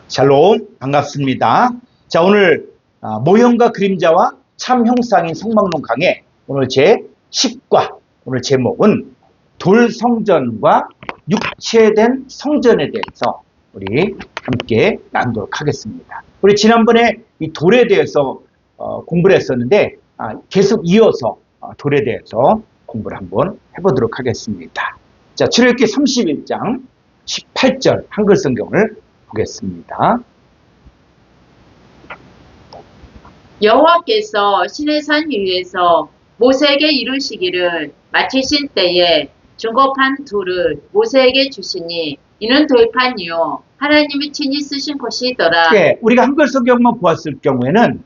샬롬, 반갑습니다. 자, 오늘 모형과 그림자와 참 형상인 성막론 강의 오늘 제 10과 오늘 제목은 돌성전과 육체된 성전에 대해서 우리 함께 나누도록 하겠습니다. 우리 지난번에 이 돌에 대해서 공부를 했었는데 계속 이어서 돌에 대해서 공부를 한번 해보도록 하겠습니다. 자, 출애굽기 31장 18절 한글 성경을 보겠습니다. 여호와께서 시내산 위에서 모세에게 이루시기를 마치신 때에 증거판 둘을 모세에게 주시니 이는 돌판이요 하나님이 친히 쓰신 것이더라. 네, 우리가 한글 성경만 보았을 경우에는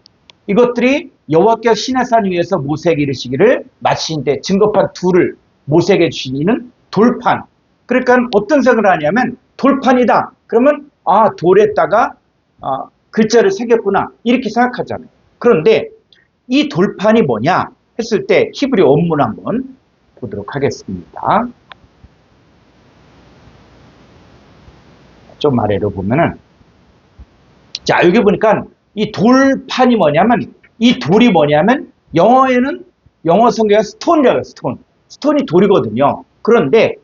이것들이 여호와께서 시내산 위에서 모세에게 이루시기를 마치신 때 증거판 둘을 모세에게 주시니는 돌판. 그러니까 어떤 생각을 하냐면 돌판이다. 그러면 돌에다가 글자를 새겼구나 이렇게 생각하잖아요. 그런데 이 돌판이 뭐냐 했을 때 히브리 원문 한번 보도록 하겠습니다. 좀 아래로 보면은 자, 여기 보니까 이 돌판이 뭐냐면 이 돌이 뭐냐면 영어에는 영어 성경에 스톤이라고 해요. 스톤이 돌이거든요. 그런데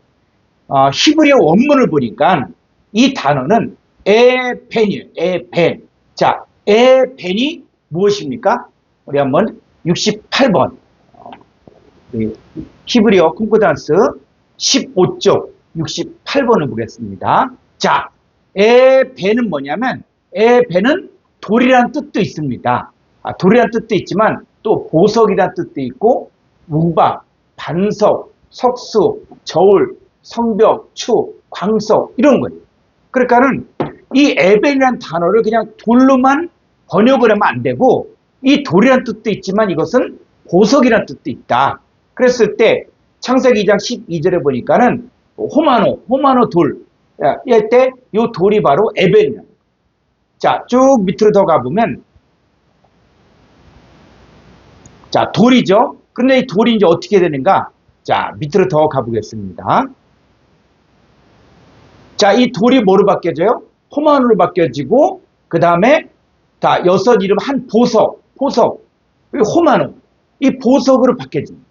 히브리 원문을 보니까 이 단어는 에벤이에요. 에벤. 자, 에벤이 무엇입니까? 우리 한번 68번 히브리어 콩코단스 15쪽 68번을 보겠습니다. 자, 에벤은 뭐냐면 에벤은 돌이란 뜻도 있습니다. 돌이란 뜻도 있지만 또 보석이란 뜻도 있고 우박, 반석, 석수, 저울, 성벽, 추, 광석 이런 거예요. 그러니까는 이 에벤이라는 단어를 그냥 돌로만 번역을 하면 안 되고 이 돌이라는 뜻도 있지만 이것은 보석이라는 뜻도 있다. 그랬을 때 창세기 2장 12절에 보니까는 호마노 돌. 이럴 때 이 돌이 바로 에벤이에요. 자, 쭉 밑으로 더 가보면 자, 돌이죠. 근데 이 돌이 이제 어떻게 되는가? 자, 밑으로 더 가보겠습니다. 자, 이 돌이 뭐로 바뀌어져요? 호마노로 바뀌어지고 그 다음에 다 여섯 이름 한 보석, 호마노 이 보석으로 바뀌어집니다.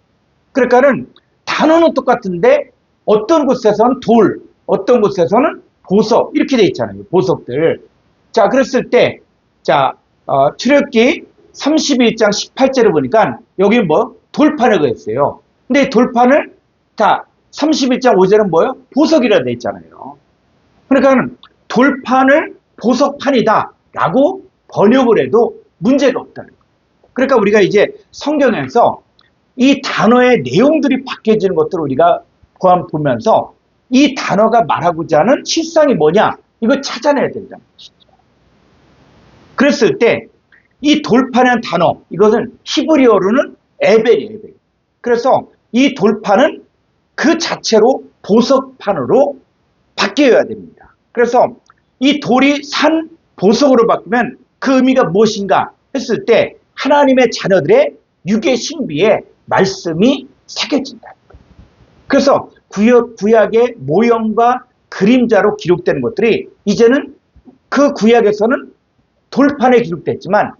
그러니까는 단어는 똑같은데 어떤 곳에서는 돌, 어떤 곳에서는 보석 이렇게 돼 있잖아요. 보석들. 자, 그랬을 때 자, 출애굽기 31장 18절에 보니까 여기 돌판이라고 했어요. 근데 이 돌판을 다 31장 5절은 뭐예요? 보석이라 돼 있잖아요. 그러니까 돌판을 보석판이다 라고 번역을 해도 문제가 없다는 거예요. 그러니까 우리가 이제 성경에서 이 단어의 내용들이 바뀌어지는 것들을 우리가 보면서 이 단어가 말하고자 하는 실상이 뭐냐 이거 찾아내야 된다는 것이죠. 그랬을 때 이 돌판이라는 단어 이것은 히브리어로는 에벤이에요. 그래서 이 돌판은 그 자체로 보석판으로 바뀌어야 됩니다. 그래서 이 돌이 산 보석으로 바뀌면 그 의미가 무엇인가 했을 때 하나님의 자녀들의 육의 신비에 말씀이 새겨진다. 그래서 구약의 모형과 그림자로 기록되는 것들이 이제는 그 구약에서는 돌판에 기록됐지만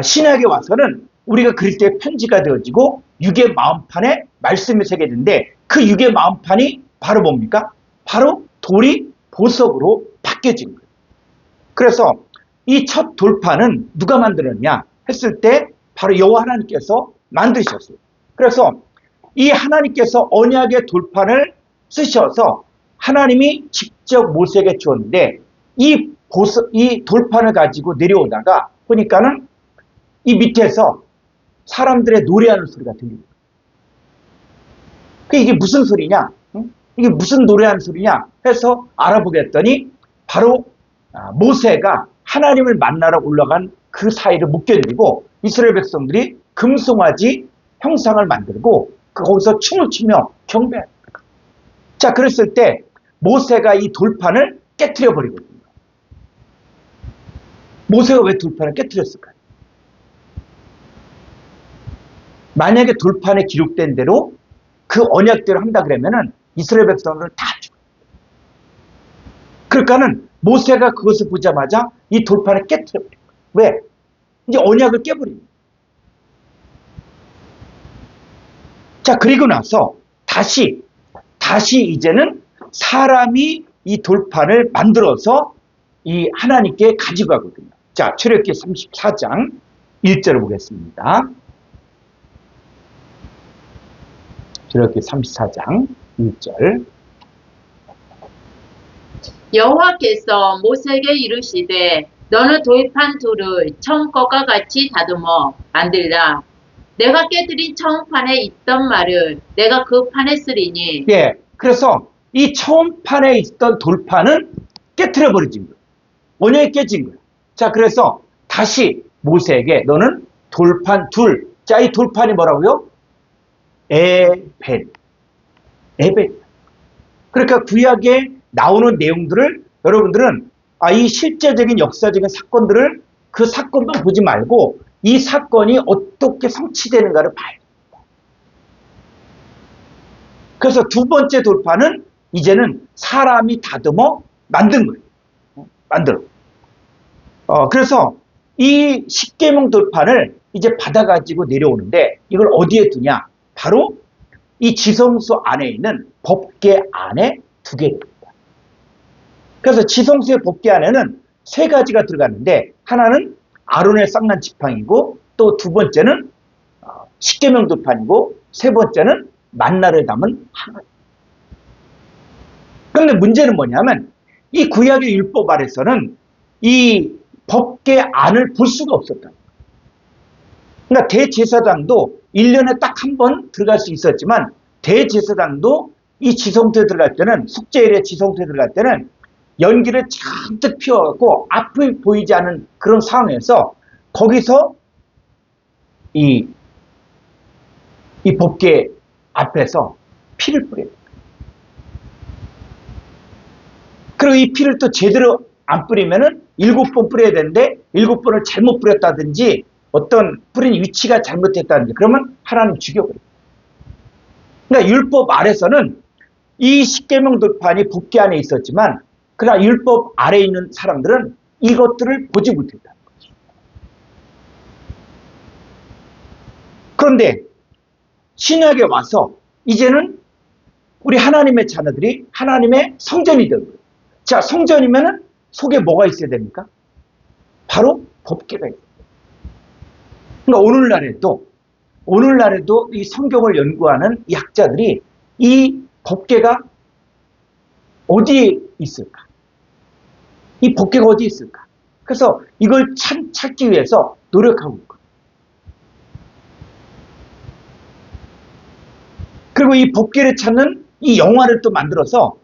신약에 와서는 우리가 그릴 때 편지가 되어지고 육의 마음판에 말씀이 새겨지는데 그 육의 마음판이 바로 뭡니까? 바로 돌이 보석으로 바뀌어진 거예요. 그래서 이 첫 돌판은 누가 만들었냐 했을 때 바로 여호와 하나님께서 만드셨어요. 그래서 이 하나님께서 언약의 돌판을 쓰셔서 하나님이 직접 모세에게 주었는데 이 돌판을 가지고 내려오다가 보니까는 이 밑에서 사람들의 노래하는 소리가 들립니다. 이게 무슨 소리냐? 이게 무슨 노래하는 소리냐? 해서 알아보게 했더니 바로 모세가 하나님을 만나러 올라간 그 사이를 못 견디고 이스라엘 백성들이 금송아지 형상을 만들고 거기서 춤을 추며 경배합니다. 자, 그랬을 때 모세가 이 돌판을 깨트려 버리거든요. 모세가 왜 돌판을 깨트렸을까요? 만약에 돌판에 기록된 대로 그 언약대로 한다 그러면은 이스라엘 백성들은 다 죽어요. 그러니까는 모세가 그것을 보자마자 이 돌판을 깨트려버린 거예요. 왜? 이제 언약을 깨버린 거예요. 자, 그리고 나서 다시 이제는 사람이 이 돌판을 만들어서 이 하나님께 가지고 가거든요. 자, 출애굽기 34장 1절을 보겠습니다. 출애굽기 34장 1절. 여호와께서 모세에게 이르시되 너는 돌판 둘을 처음 것과 같이 다듬어 만들라. 내가 깨뜨린 처음 판에 있던 말을 내가 그 판에 쓰리니. 예, 그래서 이 처음 판에 있던 돌판은 깨트려 버려진 거예요. 언약이 깨진 거예요. 자, 그래서 다시 모세에게 너는 돌판 둘. 자, 이 돌판이 뭐라고요? 에벨. 그러니까 구약에 나오는 내용들을 여러분들은 이 실제적인 역사적인 사건들을 그 사건만 보지 말고 이 사건이 어떻게 성취되는가를 봐야 됩니다. 그래서 두 번째 돌판은 이제는 사람이 다듬어 만든 거예요. 그래서 이 십계명 돌판을 이제 받아가지고 내려오는데 이걸 어디에 두냐? 바로 이 지성소 안에 있는 법궤 안에 두게 됩니다. 그래서 지성소의 법궤 안에는 세 가지가 들어갔는데 하나는 아론의 쌍난 지팡이고 또 두 번째는 십계명 돌판이고 세 번째는 만나를 담은 항아리. 그런데 문제는 뭐냐면 이 구약의 율법 아래서는 이 법궤 안을 볼 수가 없었다. 그러니까 대제사장도 1년에 딱 한 번 들어갈 수 있었지만 대제사장도 이 지성소에 들어갈 때는 속죄일에 지성소에 들어갈 때는 연기를 잔뜩 피워갖고 앞이 보이지 않는 그런 상황에서 거기서 이 법궤 앞에서 피를 뿌려요. 그리고 이 피를 또 제대로 안 뿌리면은 7번 뿌려야 되는데 7번을 잘못 뿌렸다든지 어떤 뿌린 위치가 잘못됐다든지 그러면 하나님 죽여버려요. 그러니까 율법 아래서는 이 십계명 돌판이 법궤 안에 있었지만 그러나 율법 아래에 있는 사람들은 이것들을 보지 못했다는 거죠. 그런데 신약에 와서 이제는 우리 하나님의 자녀들이 하나님의 성전이 된 거예요. 자, 성전이면은 속에 뭐가 있어야 됩니까? 바로 법궤가 있어요. 그러니까 오늘날에도 이 성경을 연구하는 이 학자들이 이 법궤가 어디에 있을까? 이 법궤가 어디에 있을까? 그래서 이걸 찾기 위해서 노력하고 있거든요. 그리고 이 법궤를 찾는 이 영화를 또 만들어서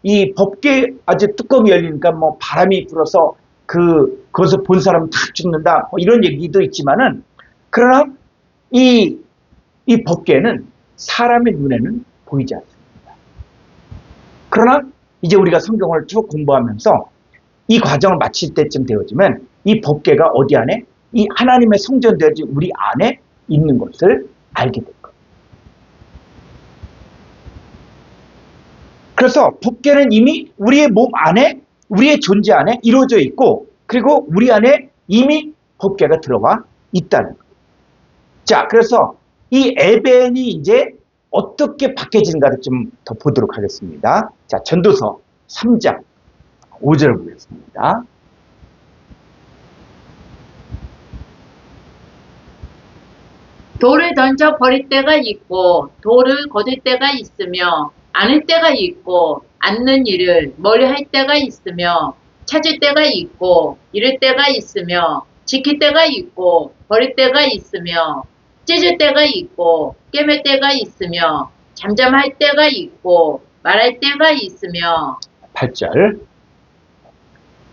이 법궤 아주 뚜껑이 열리니까 바람이 불어서 그것을 본 사람은 다 죽는다 이런 얘기도 있지만은 그러나 이 법궤는 사람의 눈에는 보이지 않습니다. 그러나 이제 우리가 성경을 쭉 공부하면서 이 과정을 마칠 때쯤 되어지면 이 법궤가 어디 안에 이 하나님의 성전되어진 우리 안에 있는 것을 알게 될 거예요. 그래서 법궤는 이미 우리의 몸 안에 우리의 존재 안에 이루어져 있고 그리고 우리 안에 이미 법궤가 들어가 있다는 거예요. 자, 그래서 이 에벤이 이제 어떻게 바뀌어지는가를 좀 더 보도록 하겠습니다. 자, 전도서 3장 5절 보겠습니다. 돌을 던져 버릴 때가 있고 돌을 거둘 때가 있으며 아는 때가 있고 않는 일을 멀리 할 때가 있으며 찾을 때가 있고 잃을 때가 있으며 지킬 때가 있고 버릴 때가 있으며 찢을 때가 있고 깨맬 때가 있으며 잠잠할 때가 있고 말할 때가 있으며 8절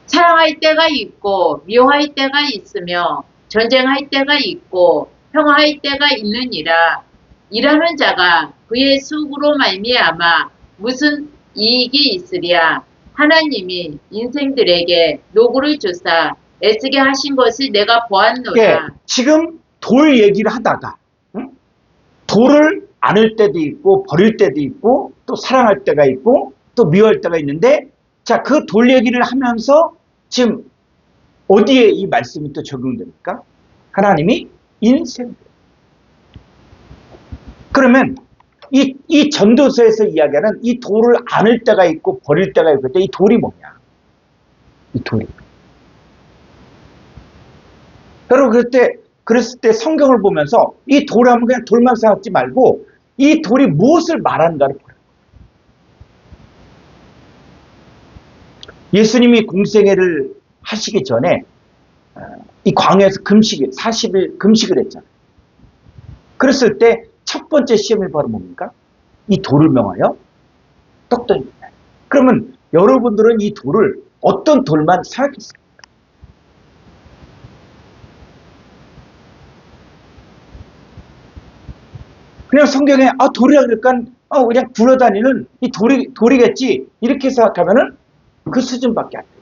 사랑할 때가 있고 미워할 때가 있으며 전쟁할 때가 있고 평화할 때가 있느니라. 일하는 자가 그의 수고로 말미암아 무슨 이익이 있으랴. 하나님이 인생들에게 노고를 주사 애쓰게 하신 것을 내가 보았노라. 예, 지금 돌 얘기를 하다가 돌을 안을 때도 있고 버릴 때도 있고 또 사랑할 때가 있고 또 미워할 때가 있는데 자, 그 돌 얘기를 하면서 지금 어디에 이 말씀이 또 적용됩니까? 하나님이 인생. 그러면 이 전도서에서 이야기하는 이 돌을 안을 때가 있고 버릴 때가 있고, 이 돌이 뭐냐? 이 돌이. 여러분, 그랬을 때 성경을 보면서 이 돌 하면 그냥 돌만 생각하지 말고 이 돌이 무엇을 말하는가를 보라. 예수님이 공생애를 하시기 전에 이 광야에서 40일 금식을 했잖아요. 그랬을 때 첫 번째 시험이 바로 뭡니까? 이 돌을 명하여 떡덩이다. 그러면 여러분들은 이 돌을 어떤 돌만 생각했습니까? 그냥 성경에 돌이라 그러니까 그냥 굴러다니는 이 돌이겠지 이렇게 생각하면은 그 수준밖에 안 돼요.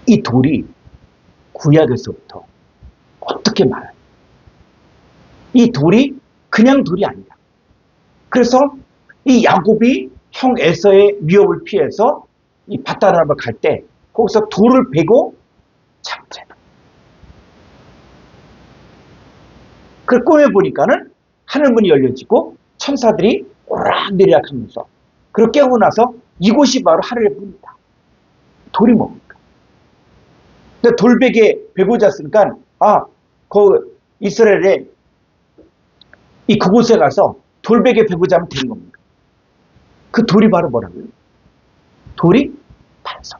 이 돌이 구약에서부터 어떻게 말하냐? 이 돌이 그냥 돌이 아니다. 그래서 이 야곱이 형 에서의 위협을 피해서 이 밧다람을 갈 때 거기서 돌을 베고 잡잖아. 그 꿈에 보니까는 하늘문이 열려지고 천사들이 오락내리락 하면서 그렇게 깨고 나서 이곳이 바로 하늘의 문이다. 돌이 뭡니까? 근데 돌베개 베고 잤으니까 그 이스라엘에 그곳에 가서 돌베개 베고 자면 되는 겁니다. 그 돌이 바로 뭐라고요? 돌이 반석.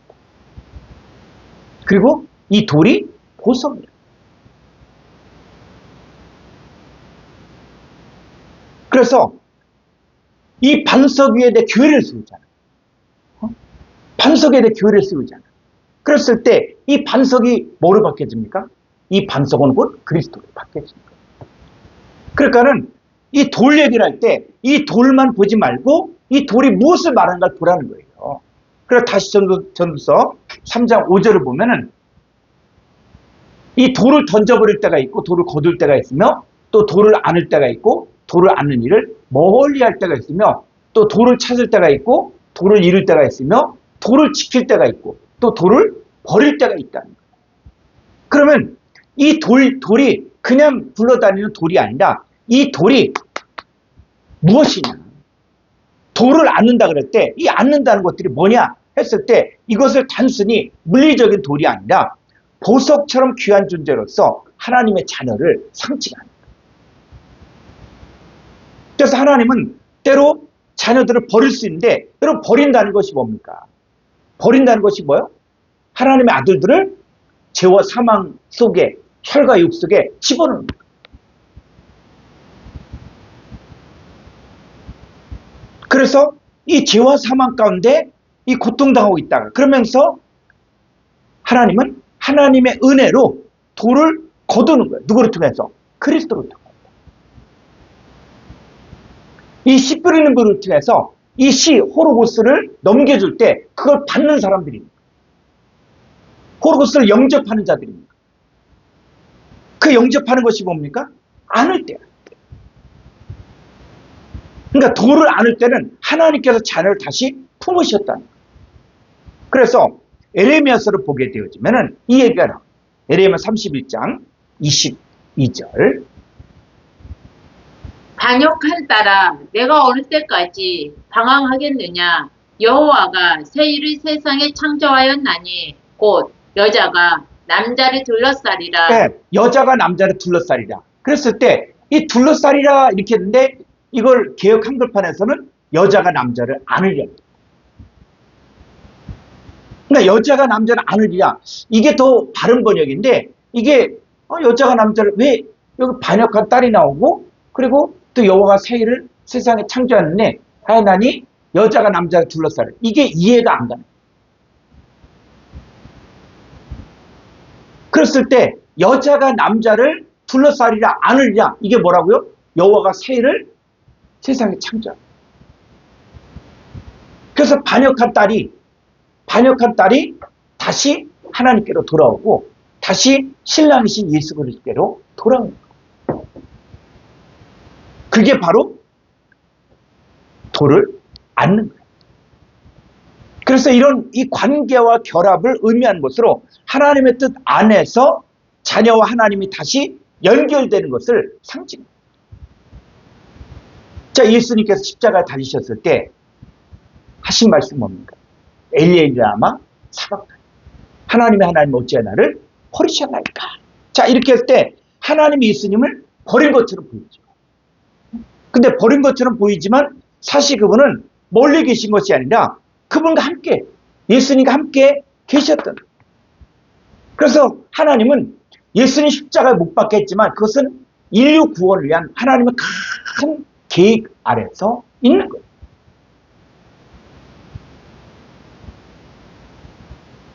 그리고 이 돌이 보석이에요. 그래서 이 반석 위에 내 교회를 세우잖아. 반석에 내 교회를 세우잖아. 그랬을 때 이 반석이 뭐로 바뀌어집니까? 이 반석은 곧 그리스도로 바뀌어집니다. 그러니까는 이 돌 얘기를 할 때 이 돌만 보지 말고 이 돌이 무엇을 말하는가를 보라는 거예요. 그래서 다시 전도서 3장 5절을 보면은 이 돌을 던져버릴 때가 있고 돌을 거둘 때가 있으며 또 돌을 안을 때가 있고 돌을 안는 일을 멀리 할 때가 있으며 또 돌을 찾을 때가 있고 돌을 잃을 때가 있으며 돌을 지킬 때가 있고 또 돌을 버릴 때가 있다는 거예요. 그러면 이 돌이 그냥 굴러다니는 돌이 아니라 이 돌이 무엇이냐? 돌을 안는다 그럴 때 이 안는다는 것들이 뭐냐 했을 때 이것을 단순히 물리적인 돌이 아니라 보석처럼 귀한 존재로서 하나님의 자녀를 상징하는 거예요. 그래서 하나님은 때로 자녀들을 버릴 수 있는데 여러분 버린다는 것이 뭡니까? 버린다는 것이 뭐예요? 하나님의 아들들을 죄와 사망 속에 혈과 육 속에 집어넣는 거예요. 그래서 이 죄와 사망 가운데 이 고통당하고 있다가 그러면서 하나님은 하나님의 은혜로 돌을 거두는 거예요. 누구를 통해서? 그리스도를 통해서. 이 씨 뿌리는 분을 통해서 이 씨 호로고스를 넘겨줄 때 그걸 받는 사람들입니다. 호로고스를 영접하는 자들입니다. 그 영접하는 것이 뭡니까? 안을 때야. 그러니까 돌을 안을 때는 하나님께서 자녀를 다시 품으셨다는 거예요. 그래서 에레미야서를 보게 되어지면은 이 얘기가 나와요. 에레미야 31장 22절. 반역한 딸아, 내가 어느 때까지 방황하겠느냐? 여호와가 새 일을 세상에 창조하였나니 곧 여자가 남자를 둘러싸리라. 네, 여자가 남자를 둘러싸리라. 그랬을 때 이 둘러싸리라 이렇게 했는데 이걸 개역 한글판에서는 여자가 남자를 안으리라. 그러니까 여자가 남자를 안으리라. 이게 더 바른 번역인데 이게 여자가 남자를 왜 여기 반역한 딸이 나오고 그리고 또 여호와가 새 일을 세상에 창조하느니 하나니 여자가 남자를 둘러싸리라. 이게 이해가 안 가요. 그랬을 때 여자가 남자를 둘러싸리라 안으리라. 이게 뭐라고요? 여호와가 새 일을 세상에 창조합니다. 그래서 반역한 딸이 다시 하나님께로 돌아오고 다시 신랑이신 예수 그리스도께로 돌아오는 거예요. 그게 바로 돌을 안는 거예요. 그래서 이런 이 관계와 결합을 의미하는 것으로 하나님의 뜻 안에서 자녀와 하나님이 다시 연결되는 것을 상징합니다. 자, 예수님께서 십자가에 달리셨을 때 하신 말씀 뭡니까? 엘리엘 라마 사박다니. 하나님 어찌하여 나를 버리셨나이까. 자, 이렇게 했을 때 하나님이 예수님을 버린 것처럼 보이죠. 근데 버린 것처럼 보이지만 사실 그분은 멀리 계신 것이 아니라 그분과 함께, 예수님과 함께 계셨던. 그래서 하나님은 예수님 십자가에 못 박혔지만 그것은 인류 구원을 위한 하나님의 큰 계획 아래서 있는 거예요.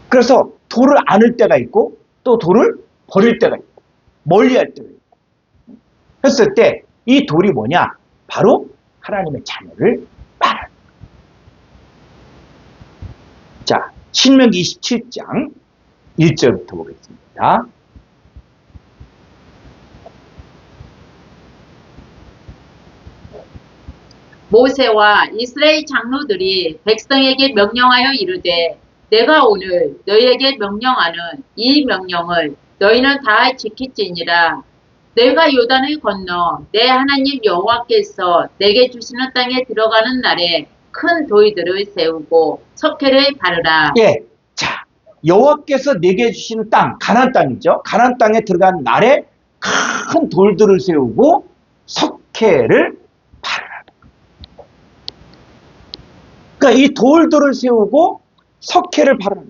그래서 돌을 안을 때가 있고 또 돌을 버릴 때가 있고 멀리 할 때가 있고 했을 때 이 돌이 뭐냐? 바로 하나님의 자녀를 말하는 거예요. 자, 신명기 27장 1절부터 보겠습니다. 모세와 이스라엘 장로들이 백성에게 명령하여 이르되 내가 오늘 너희에게 명령하는 이 명령을 너희는 다 지킬지니라. 내가 요단을 건너 내 하나님 여호와께서 내게 주시는 땅에 들어가는 날에 큰 돌들을 세우고 석회를 바르라. 예, 자, 여호와께서 내게 주시는 땅, 가나안 땅이죠. 가나안 땅에 들어간 날에 큰 돌들을 세우고 석회를 바르라. 그러니까 이 돌들을 세우고 석회를 바르라.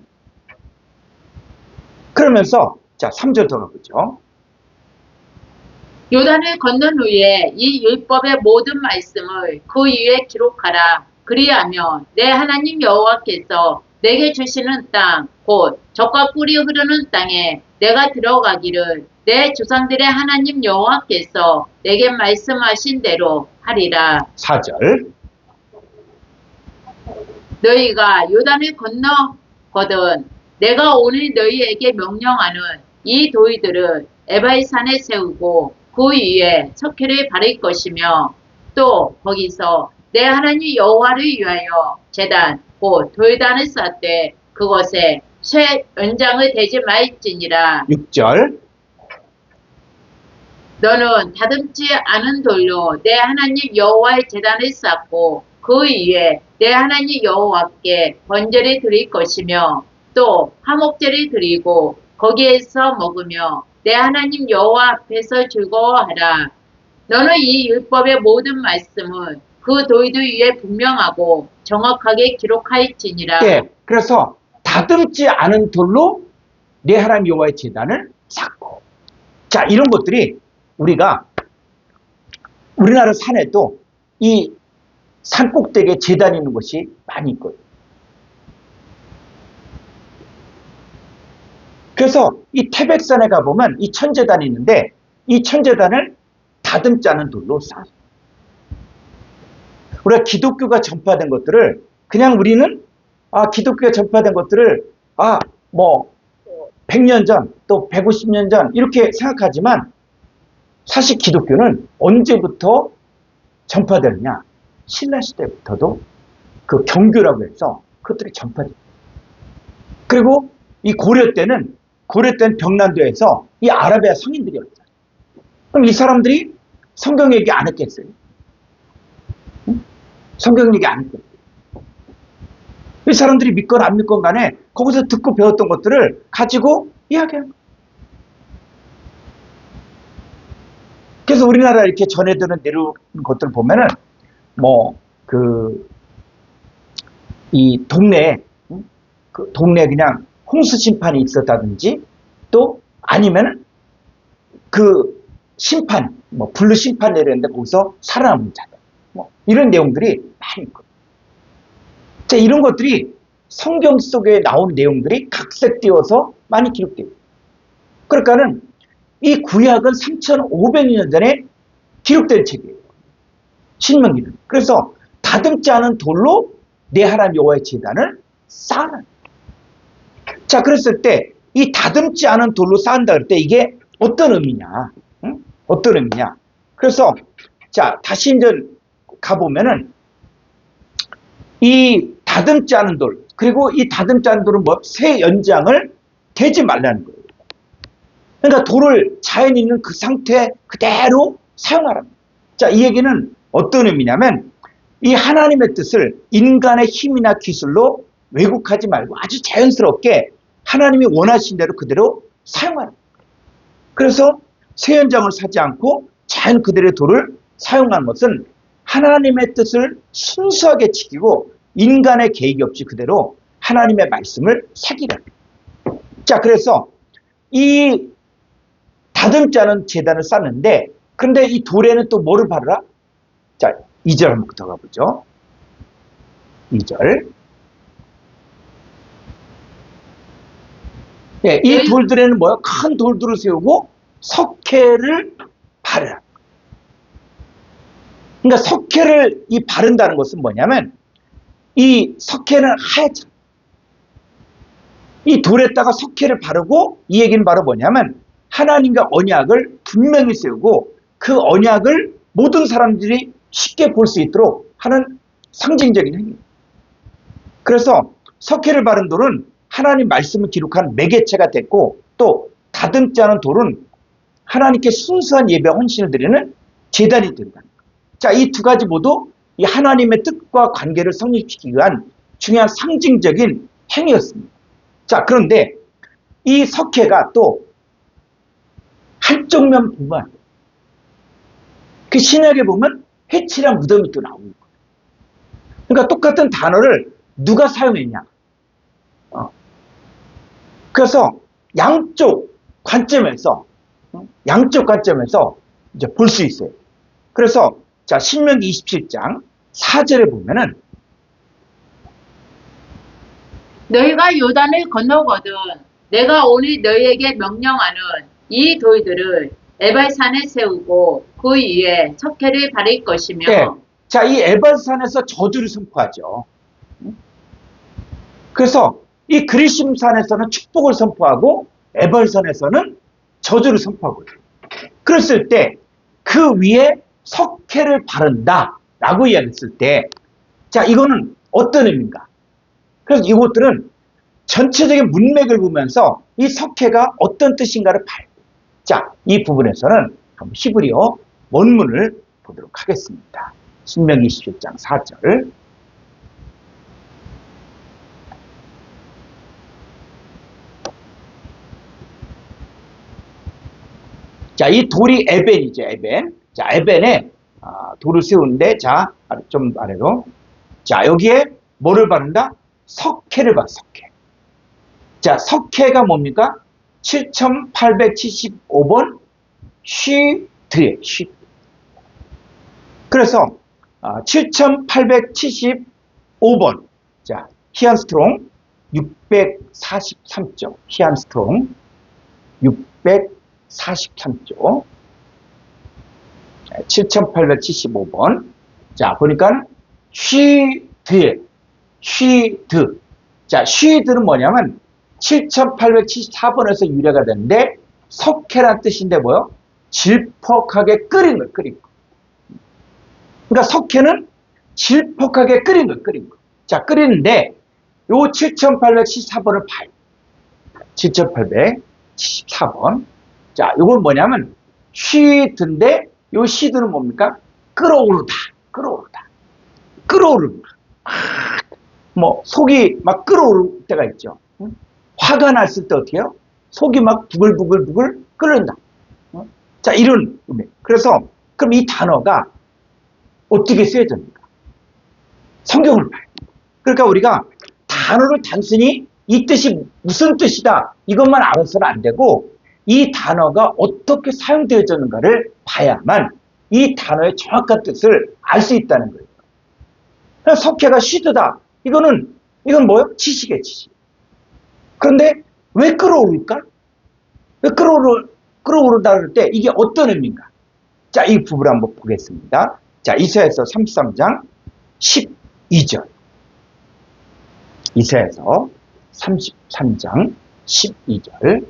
그러면서 자, 3절 더 가보죠. 요단을 건넌 후에 이 율법의 모든 말씀을 그 위에 기록하라. 그리하면 내 하나님 여호와께서 내게 주시는 땅, 곧 젖과 꿀이 흐르는 땅에 내가 들어가기를 내 조상들의 하나님 여호와께서 내게 말씀하신 대로 하리라. 4절. 너희가 요단을 건너거든 내가 오늘 너희에게 명령하는 이 돌들을 에바의 산에 세우고 그 위에 석회를 바를 것이며 또 거기서 내 하나님 여호와를 위하여 제단 곧 돌단을 쌓되 그것에 쇠 연장을 대지 말지니라. 6절. 너는 다듬지 않은 돌로 내 하나님 여호와의 제단을 쌓고 그 위에 내 하나님 여호와께 번제를 드릴 것이며 또 화목제를 드리고 거기에서 먹으며 내 하나님 여호와 앞에서 즐거워하라. 너는 이 율법의 모든 말씀을 그 돌들 위에 분명하고 정확하게 기록하였지니라. 예, 그래서 다듬지 않은 돌로 내 하나님 여호와의 제단을 쌓고. 자, 이런 것들이 우리가 우리나라 산에도 이 산 꼭대기에 제단이 있는 곳이 많이 있거든요. 그래서 이 태백산에 가보면 이 천제단이 있는데 이 천제단을 다듬지 않은 돌로 쌓았어요. 우리가 기독교가 전파된 것들을 그냥 우리는 기독교가 전파된 것들을 100년 전 또 150년 전 이렇게 생각하지만 사실 기독교는 언제부터 전파되느냐? 신라시대부터도 그 경교라고 해서 그것들이 전파됩니다. 그리고 이 고려 때는 병난도에서 이 아라비아 성인들이 왔어요. 그럼 이 사람들이 성경 얘기 안 했겠어요? 응? 성경 얘기 안 했겠어요? 이 사람들이 믿건 안 믿건 간에 거기서 듣고 배웠던 것들을 가지고 이야기하는 거예요. 그래서 우리나라 이렇게 전해드는 내려오는 것들 보면은 이 동네에 그 동네에 그냥 홍수 심판이 있었다든지 또 아니면 그 심판 블루 심판 내렸는데 거기서 살아남은 자들 이런 내용들이 많이 있거든요. 자, 이런 것들이 성경 속에 나온 내용들이 각색되어서 많이 기록돼요. 그러니까는 이 구약은 3,500년 전에 기록된 책이에요. 신명기는. 그래서 다듬지 않은 돌로 내 하나님 여호와의 제단을 쌓는. 자, 그랬을 때 이 다듬지 않은 돌로 쌓는다 그럴 때 이게 어떤 의미냐? 응? 어떤 의미냐? 그래서 자, 다시 이제 가보면은 이 다듬지 않은 돌, 그리고 이 다듬지 않은 돌은 뭐? 새 연장을 대지 말라는 거예요. 그러니까 돌을 자연에 있는 그 상태 그대로 사용하랍니다. 자, 이 얘기는 어떤 의미냐면 이 하나님의 뜻을 인간의 힘이나 기술로 왜곡하지 말고 아주 자연스럽게 하나님이 원하신 대로 그대로 사용하라. 그래서 새 연장을 사지 않고 자연 그대로의 돌을 사용하는 것은 하나님의 뜻을 순수하게 지키고 인간의 개입 없이 그대로 하나님의 말씀을 새기라. 자, 그래서 이 다듬지 않은 제단을 쌓는데, 그런데 이 돌에는 또 뭐를 바르라? 자, 2절 한번 더 가보죠. 2절. 예, 이 돌들에는 뭐야? 큰 돌들을 세우고 석회를 바르라. 그러니까 석회를 이 바른다는 것은 뭐냐면 이 석회는 하얗잖아. 이 돌에다가 석회를 바르고 이 얘기는 바로 뭐냐면 하나님과 언약을 분명히 세우고 그 언약을 모든 사람들이 쉽게 볼 수 있도록 하는 상징적인 행위. 그래서 석회를 바른 돌은 하나님 말씀을 기록한 매개체가 됐고 또 다듬지 않은 돌은 하나님께 순수한 예배 헌신을 드리는 제단이 된다. 자, 이 두 가지 모두 이 하나님의 뜻과 관계를 성립시키기 위한 중요한 상징적인 행위였습니다. 자, 그런데 이 석회가 또 한쪽면 보면 그 신약에 보면 해치랑 무덤이 또 나오는 거예요. 그러니까 똑같은 단어를 누가 사용했냐. 그래서 양쪽 관점에서 이제 볼 수 있어요. 그래서 자, 신명기 27장 4절에 보면은 너희가 요단을 건너거든 내가 오늘 너희에게 명령하는 이 돌들을 에발산에 세우고 그 위에 석회를 바를 것이며. 네. 자, 이 에발산에서 저주를 선포하죠. 그래서 이 그리심산에서는 축복을 선포하고 에발산에서는 저주를 선포하고 있어요. 그랬을 때 그 위에 석회를 바른다라고 이야기했을 때, 자, 이거는 어떤 의미인가? 그래서 이것들은 전체적인 문맥을 보면서 이 석회가 어떤 뜻인가를 봐요. 자, 이 부분에서는 히브리어 원문을 보도록 하겠습니다. 신명기 27장 4절. 자, 이 돌이 에벤이죠, 에벤. 자, 에벤에 돌을 세우는데, 자, 좀 아래로. 자, 여기에 뭐를 바른다? 석회를 봐, 석회. 자, 석회가 뭡니까? 7875번 쉬드예요, 쉬드. 그래서 7875번. 자, 히안스트롱 643조. 히안스트롱 643조. 7875번. 자, 보니까 쉬드예요. 쉬드. 자, 쉬드는 뭐냐면 7874번에서 유래가 됐는데 석회란 뜻인데 뭐요? 질퍽하게 끓인 걸, 끓인 거. 그러니까 석회는 질퍽하게 끓인 걸, 끓인 거. 자, 끓이는데 요 7874번을 봐요. 7874번. 자, 요건 뭐냐면 쉬드인데 요 쉬드는 뭡니까? 끓어오르다. 끓어오르다. 끓어오르다. 뭐 속이 막 끓어오를 때가 있죠. 화가 났을 때 어떻게 해요? 속이 막 부글부글 끓는다. 자, 이런 의미. 그래서 그럼 이 단어가 어떻게 쓰여집니까? 성경을 봐요. 그러니까 우리가 단어를 단순히 이 뜻이 무슨 뜻이다 이것만 알아서는 안 되고 이 단어가 어떻게 사용되어졌는가를 봐야만 이 단어의 정확한 뜻을 알 수 있다는 거예요. 석회가 쉬드다. 이건 뭐예요? 지식이에요, 지식. 그런데 왜 끓어오를까? 왜 끓어오르다 그럴 때 이게 어떤 의미인가? 자, 이 부분을 한번 보겠습니다. 자, 이사야서 33장 12절. 이사야서 33장 12절.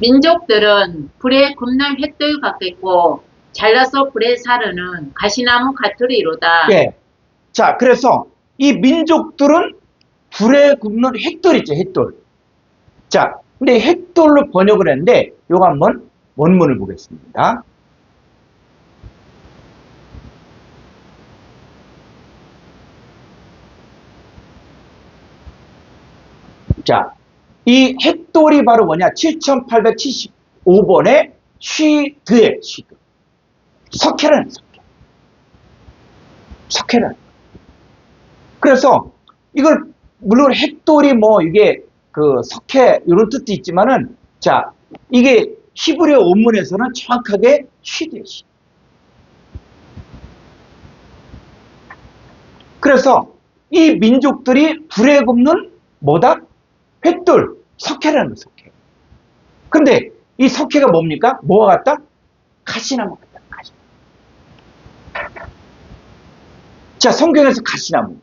민족들은 불에 굽는 횃들 같겠고 잘라서 불에 사르는 가시나무 같으리로다. 예. 자, 그래서 이 민족들은 불에 굽는 횃돌이죠, 횃돌. 자, 근데 횃돌로 번역을 했는데, 요거 한번 원문을 보겠습니다. 자, 이 횃돌이 바로 뭐냐? 7875번의 쉬드에 쉬드. 석회라는 석회. 석회라는. 그래서 이걸 물론 횃돌이 뭐 이게 그 석회 이런 뜻도 있지만은 자, 이게 히브리어 원문에서는 정확하게 쉬드에 쉬드. 그래서 이 민족들이 불에 굽는 뭐다? 횃돌, 석회라는 거, 석회. 근데 이 석회가 뭡니까? 뭐가 같다? 가시나무 같다, 가시나무. 자, 성경에서 가시나무.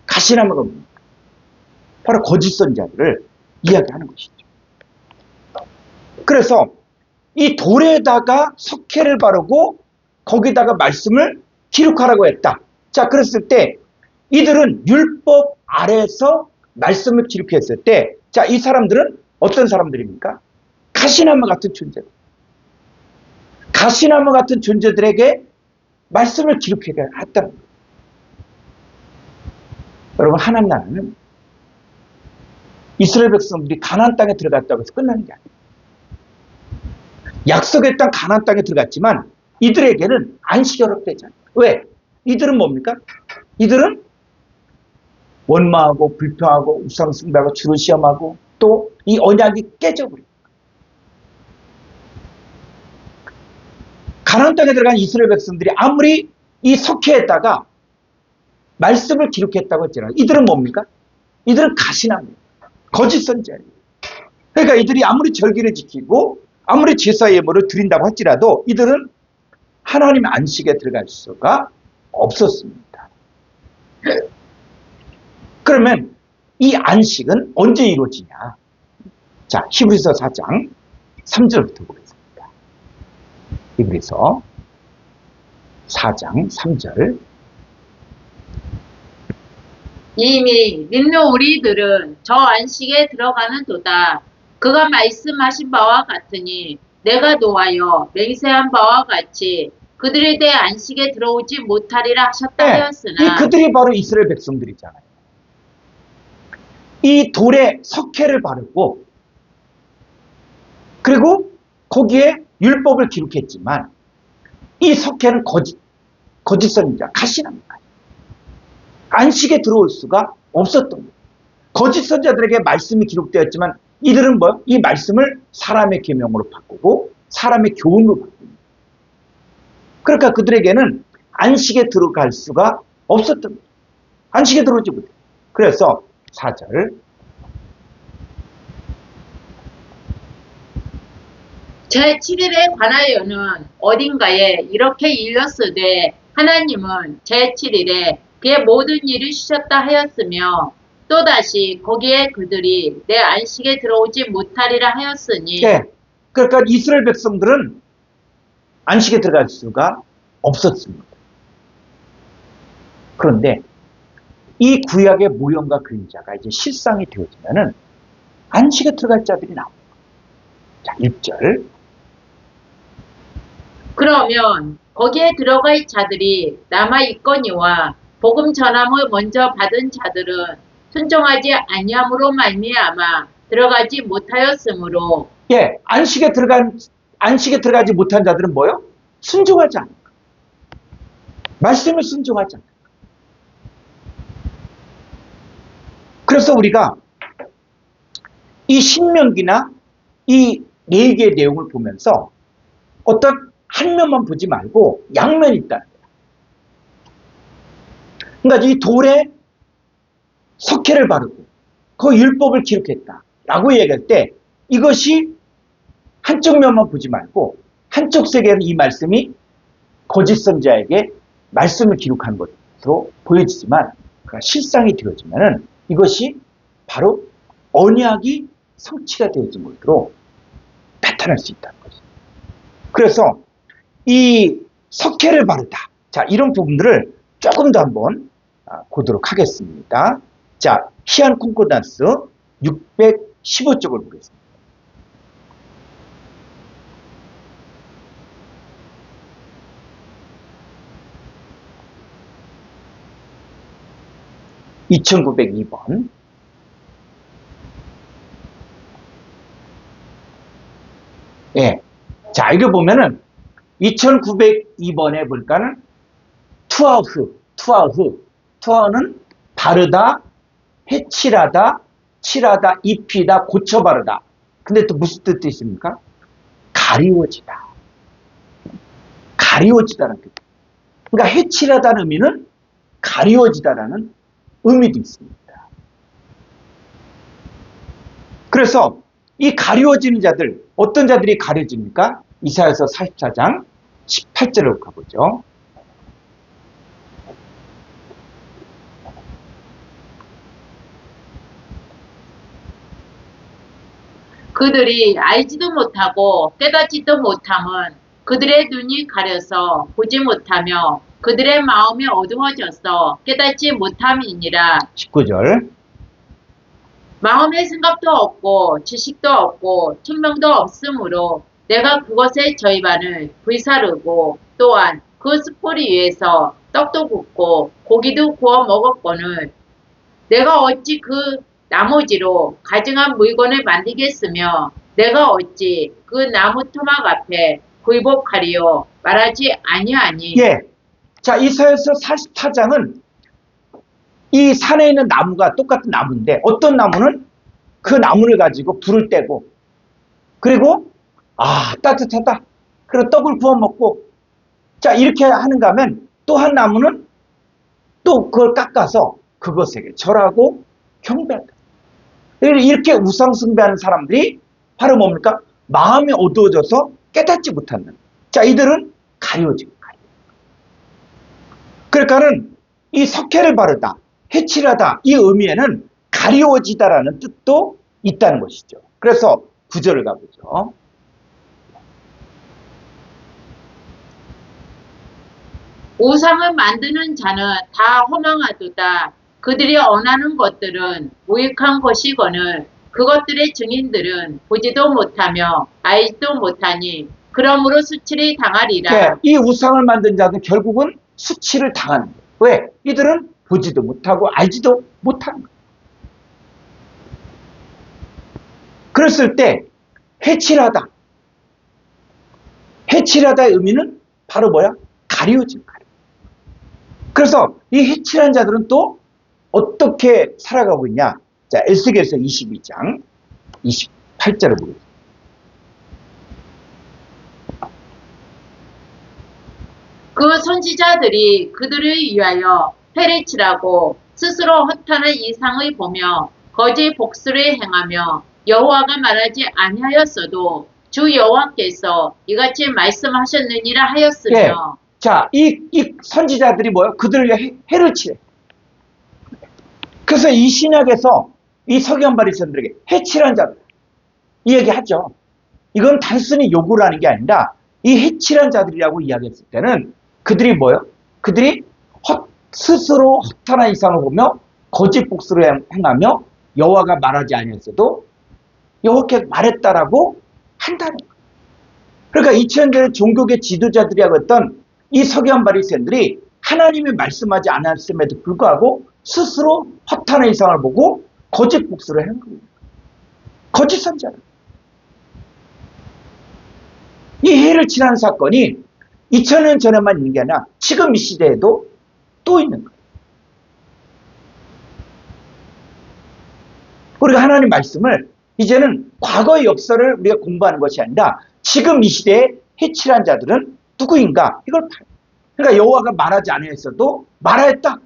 가시나무가 뭡니까? 바로 거짓 선자들을 이야기하는 것이죠. 그래서 이 돌에다가 석회를 바르고 거기다가 말씀을 기록하라고 했다. 자, 그랬을 때 이들은 율법 아래에서 말씀을 기록했을 때, 자, 이 사람들은 어떤 사람들입니까? 가시나무 같은 존재들. 가시나무 같은 존재들에게 말씀을 기록해야 했다는 거예요. 여러분, 하나님 나라는 이스라엘 백성들이 가나안 땅에 들어갔다고 해서 끝나는 게 아니에요. 약속의 땅 가나안 땅에 들어갔지만 이들에게는 안식이 허락되잖아요. 왜? 이들은 뭡니까? 이들은 원망하고 불평하고 우상숭배하고 주를 시험하고 또 이 언약이 깨져버립니다. 가나안 땅에 들어간 이스라엘 백성들이 아무리 이 석회에다가 말씀을 기록했다고 했잖아요. 이들은 뭡니까? 이들은 가시나무입니다. 거짓 선자예요. 그러니까 이들이 아무리 절기를 지키고 아무리 제사 예물을 드린다고 할지라도 이들은 하나님의 안식에 들어갈 수가 없었습니다. 그러면 이 안식은 언제 이루어지냐? 자, 히브리서 4장 3절부터 보겠습니다. 히브리서 4장 3절. 이미 믿는 우리들은 저 안식에 들어가는 도다. 그가 말씀하신 바와 같으니 내가 노하여 맹세한 바와 같이 그들에 대해 안식에 들어오지 못하리라 하셨다 하였으나 이 그들이 바로 이스라엘 백성들이잖아요. 이 돌에 석회를 바르고 그리고 거기에 율법을 기록했지만 이 석회는 거짓 선지자, 가시나무까지 안식에 들어올 수가 없었던 거예요. 거짓 선지자들에게 말씀이 기록되었지만 이들은 뭐? 이 말씀을 사람의 계명으로 바꾸고 사람의 교훈으로 바꿉니다. 그러니까 그들에게는 안식에 들어갈 수가 없었던 거예요. 안식에 들어오지 못해요. 그래서 4절. 제7일에 관하여는 어딘가에 이렇게 일렀으되 하나님은 제7일에 그의 모든 일을 쉬셨다 하였으며 또다시 거기에 그들이 내 안식에 들어오지 못하리라 하였으니 네. 그러니까 이스라엘 백성들은 안식에 들어갈 수가 없었습니다. 그런데 이 구약의 모형과 그림자가 이제 실상이 되어지면은 안식에 들어갈 자들이 나옵니다. 자, 1절. 그러면 거기에 들어갈 자들이 남아있거니와 복음 전함을 먼저 받은 자들은 순종하지 아니함으로 말미암아 들어가지 못하였으므로 예, 안식에 들어가지 못한 자들은 뭐요? 순종하지 않는 거. 말씀을 순종하지 않는 거. 그래서 우리가 이 신명기나 이 네 개의 내용을 보면서 어떤 한 면만 보지 말고 양면이 있다는 거야. 그러니까 이 돌에 석회를 바르고 그 율법을 기록했다라고 얘기할 때 이것이 한쪽 면만 보지 말고 한쪽 세계는 이 말씀이 거짓 선지자에게 말씀을 기록한 것으로 보여지지만 그가 실상이 되어지면은 이것이 바로 언약이 성취가 되어진 것으로 나타날 수 있다는 거죠. 그래서 이 석회를 바르다. 자, 이런 부분들을 조금 더 한번 보도록 하겠습니다. 자, 희안 콘코단스 615쪽을 보겠습니다. (2902번) 예. 자, 이거 보면은 2902번에 볼까는 투아흐는 바르다, 해칠하다, 칠하다, 입히다, 고쳐 바르다. 근데 또 무슨 뜻도 있습니까? 가리워지다. 가리워지다는 뜻. 그러니까 해칠하다는 의미는 가리워지다라는 의미도 있습니다. 그래서 이 가리워지는 자들, 어떤 자들이 가려집니까? 이사야서 44장 18절을 가보죠. 그들이 알지도 못하고 깨닫지도 못함은 그들의 눈이 가려서 보지 못하며 그들의 마음이 어두워져서 깨닫지 못함이니라. 19절. 마음의 생각도 없고 지식도 없고 총명도 없으므로 내가 그것의 절반을 불사르고 또한 그 숯불이 위에서 떡도 굽고 고기도 구워 먹었거늘 내가 어찌 그 나머지로 가증한 물건을 만들겠으며 내가 어찌 그 나무 토막 앞에 굴복하리요 말하지 아니하니. 예. 자, 이사야서 44장은 이 산에 있는 나무가 똑같은 나무인데 어떤 나무는 그 나무를 가지고 불을 떼고 그리고 따뜻하다. 그리고 떡을 구워 먹고 자 이렇게 하는가 하면 또 한 나무는 또 그걸 깎아서 그것에게 절하고 경배한다. 이렇게 우상 숭배하는 사람들이 바로 뭡니까? 마음이 어두워져서 깨닫지 못하는. 자, 이들은 가려지고 가려. 그러니까는 이 석회를 바르다, 해칠하다 이 의미에는 가리워지다라는 뜻도 있다는 것이죠. 그래서 구절을 가보죠. 우상을 만드는 자는 다 허망하도다. 그들이 원하는 것들은 무익한 것이거늘 그것들의 증인들은 보지도 못하며 알지도 못하니 그러므로 수치를 당하리라. 네, 이 우상을 만든 자는 결국은 수치를 당하는 거예요. 왜? 이들은 보지도 못하고 알지도 못하는 거예요. 그랬을 때 해칠하다. 해칠하다의 의미는 바로 뭐야? 가리워진 가려. 그래서 이 해칠한 자들은 또 어떻게 살아가고 있냐? 자, 에스겔서 22장 28절을 보겠습니다. 그 선지자들이 그들을 위하여 회를 칠하고 스스로 허탄한 이상을 보며 거짓 복수를 행하며 여호와가 말하지 아니하였어도 주 여호와께서 이같이 말씀하셨느니라 하였으며. 예. 자, 이 선지자들이 뭐예요? 그들을 위해 해를 칠해. 그래서 이 신약에서 이 서기관 바리새인들에게 해칠한 자들 이 얘기하죠. 이건 단순히 요구를 하는 게 아니라 이 해칠한 자들이라고 이야기했을 때는 그들이 뭐예요? 그들이 스스로 허탄한 이상을 보며 거짓 복수를 행하며 여호와가 말하지 아니했어도 여호와께서 말했다라고 한다는 거예요. 그러니까 2000년대 종교계 지도자들이라고 했던 이 서기관 바리새인들이 하나님이 말씀하지 않았음에도 불구하고 스스로 허탄한 이상을 보고 거짓 복수를 한 겁니다. 거짓 선자들. 이 해를 칠하는 사건이 2000년 전에만 있는 게 아니라 지금 이 시대에도 또 있는 거예요. 우리가 하나님 말씀을 이제는 과거의 역사를 우리가 공부하는 것이 아니라 지금 이 시대에 해칠한 자들은 누구인가 이걸 봐요. 그러니까 여호와가 말하지 않았어도 말하였다.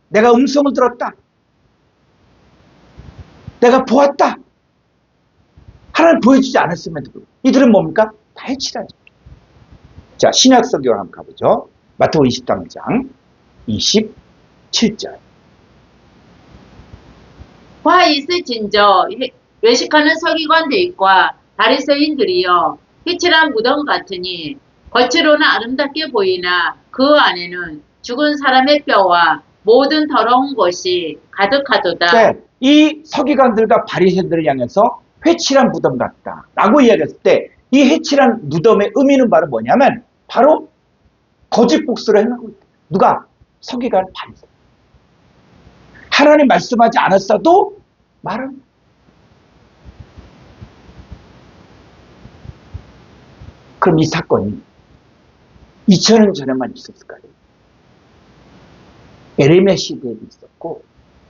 내가 음성을 들었다. 내가 보았다. 하나님 보여주지 않았음에도 불구하고 이들은 뭡니까? 다 해칠한 자. 자, 신약 성경을 한번 가보죠. 마태복음 23장 27절. 화 있을진저 외식하는 서기관들과 바리새인들이여 희칠한 무덤 같으니 겉으로는 아름답게 보이나 그 안에는 죽은 사람의 뼈와 모든 더러운 것이 가득하도다. 네, 이 서기관들과 바리새인들을 향해서 회칠한 무덤 같다 라고 이야기했을 때 이 회칠한 무덤의 의미는 바로 뭐냐면 바로 거짓 복수를 행하고 있다. 누가? 서기관 바리새인. 하나님 말씀하지 않았어도 말은. 그럼 이 사건이 2000년 전에만 있었을까요? 에레미야 시대에도 있었고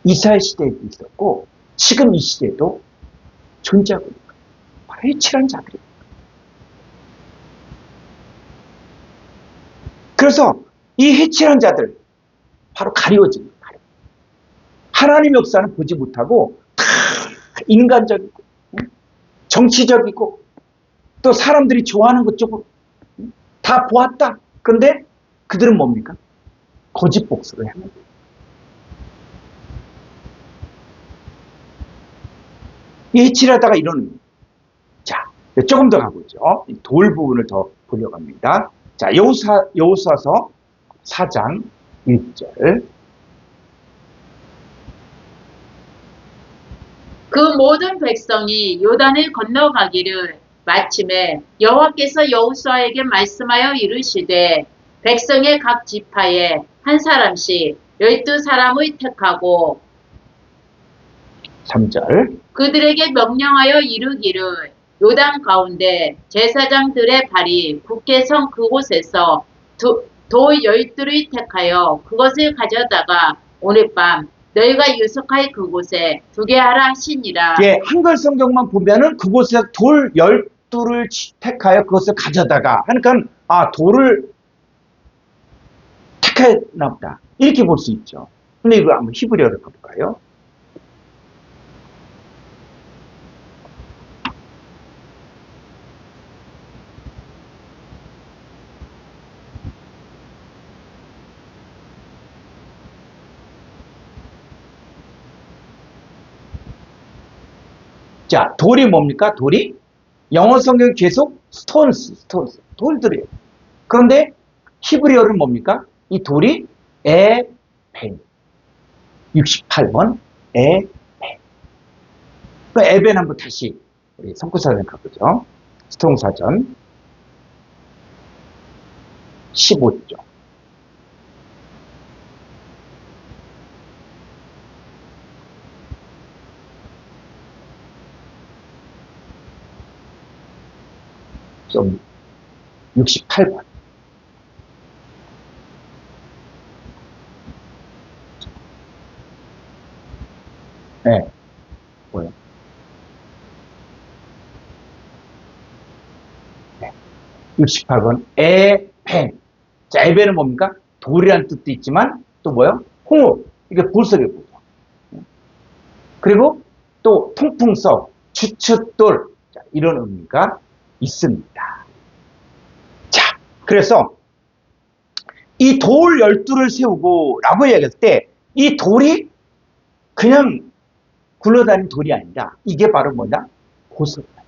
이사야 시대에도 있었고 지금 이 시대에도 존재하고 있는 거예요. 바로 회칠한 자들이에요. 그래서 이 회칠한 자들 바로 가리워지는 거예요. 하나님 역사는 보지 못하고 다 인간적이고 정치적이고 또 사람들이 좋아하는 것 쪽으로 다 보았다. 그런데 그들은 뭡니까? 거짓 복수를 하는 거예요. 이 해칠하다가 이러는. 자, 조금 더 가보죠. 돌 부분을 더 보려고 합니다. 자, 여호수아서 4장 1절. 그 모든 백성이 요단을 건너가기를 마침에 여호와께서 여호수아에게 말씀하여 이르시되 백성의 각 지파에 한 사람씩 12사람의 택하고 3절. 그들에게 명령하여 이르기를 요단 가운데 제사장들의 발이 굳게 선 그곳에서 돌 12를 택하여 그것을 가져다가 오늘 밤 너희가 유숙할 그곳에 두게 하라 하시니라. 예, 한글 성경만 보면은 그곳에 돌 12를 택하여 그것을 가져다가 하니까 돌을 택했나 보다. 이렇게 볼 수 있죠. 근데 이거 한번 히브리어를 볼까요? 자, 돌이 뭡니까? 돌이? 영어 성경 계속 스톤스, 돌들이에요. 그런데 히브리어는 뭡니까? 이 돌이 에벤. 68번 에벤. 그 에벤 한번 다시 우리 성구사전 가보죠. 스통사전 15조. 좀 68번. 네. 뭐요? 네. 68번 에벤. 자, 에벤은 뭡니까? 돌이라는 뜻도 있지만 또 뭐요? 홍어. 이게 볼석에 보죠. 그리고 또 통풍석, 주춧돌. 자, 이런 의미가 있습니다. 자, 그래서 이 돌 12를 세우고 라고 이야기했을 때 이 돌이 그냥 굴러다니는 돌이 아니라 이게 바로 뭐냐? 보석이다.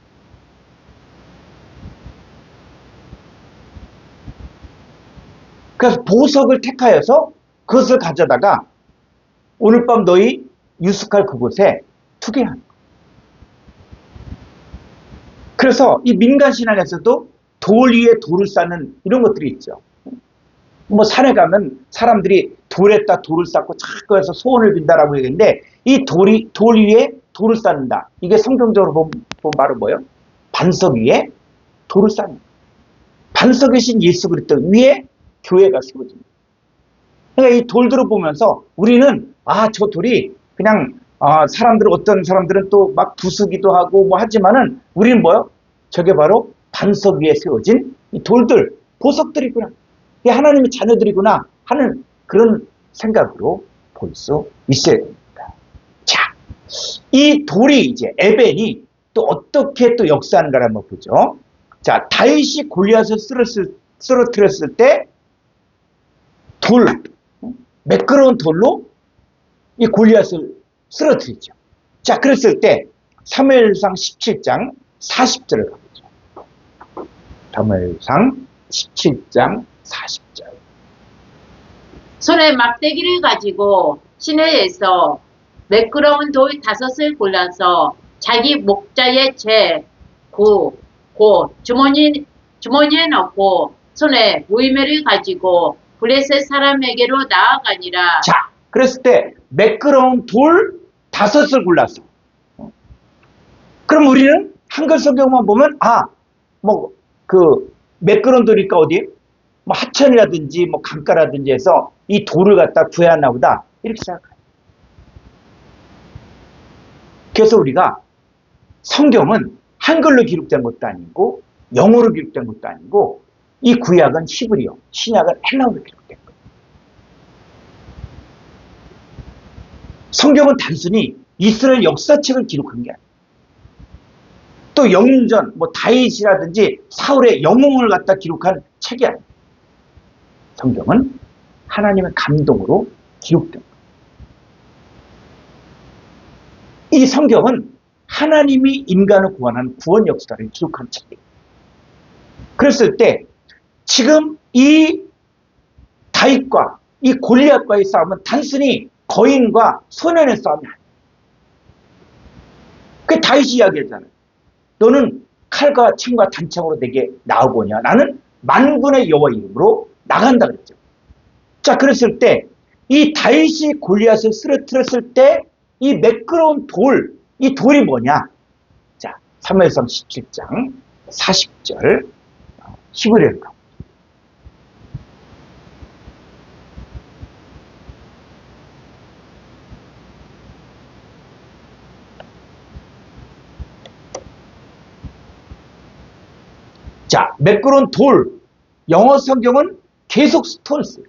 그래서 보석을 택하여서 그것을 가져다가 오늘 밤 너희 유숙할 그곳에 투게 하는 거예요. 그래서 이 민간 신앙에서도 돌 위에 돌을 쌓는 이런 것들이 있죠. 뭐 산에 가면 사람들이 돌에다 돌을 쌓고 자꾸 해서 소원을 빈다라고 얘기했는데 이 돌 위에 돌을 쌓는다. 이게 성경적으로 보면 바로 뭐예요? 반석 위에 돌을 쌓는. 반석이신 예수 그리스도 위에 교회가 세워집니다. 그러니까 이 돌들을 보면서 우리는 저 돌이 그냥 어떤 사람들은 또 막 부수기도 하고 뭐 하지만은 우리는 뭐요? 저게 바로 반석 위에 세워진 이 돌들, 보석들이구나. 이게 하나님의 자녀들이구나 하는 그런 생각으로 볼 수 있어야 됩니다. 자, 이 돌이 이제 에벤이 또 어떻게 또 역사하는가를 한번 보죠. 자, 다윗이 골리앗을 쓰러뜨렸을 때 매끄러운 돌로 이 골리앗을 쓰러뜨리죠. 자, 그랬을 때 사무엘상 17장 40절을 가보죠. 사무엘상 17장 40절. 손에 막대기를 가지고 시내에서 매끄러운 돌 5을 골라서 자기 목자의 주머니에 넣고 손에 모이매를 가지고 블레셋 사람에게로 나아가니라. 자, 그랬을 때 매끄러운 돌 5을 골랐어. 그럼 우리는 한글 성경만 보면 매끄러운 돌이니까 어디? 뭐 하천이라든지 뭐 강가라든지 해서 이 돌을 갖다 구해야 하나 보다 이렇게 생각해요. 그래서 우리가 성경은 한글로 기록된 것도 아니고 영어로 기록된 것도 아니고 이 구약은 히브리어, 신약은 헬라어로 기록된 거예요. 성경은 단순히 이스라엘 역사책을 기록한 게 아니에요. 또 영웅전, 뭐 다윗이라든지 사울의 영웅을 갖다 기록한 책이 아니에요. 성경은 하나님의 감동으로 기록된 거예요. 이 성경은 하나님이 인간을 구원하는 구원 역사를 기록한 책이에요. 그랬을 때 지금 이 다윗과 이 골리앗과의 싸움은 단순히 거인과 소년의 싸움이 아니에요. 그 다윗이 이야기하잖아요. 너는 칼과 창과 단창으로 내게 나오고냐. 나는 만군의 여호와 이름으로 나간다 그랬죠. 자, 그랬을 때 이 다윗이 골리앗을 쓰러뜨렸을 때 이 매끄러운 돌, 이 돌이 뭐냐? 자, 사무엘상 17장 40절 히브리어로 가고. 자, 매끄러운 돌. 영어 성경은 계속 스톤스.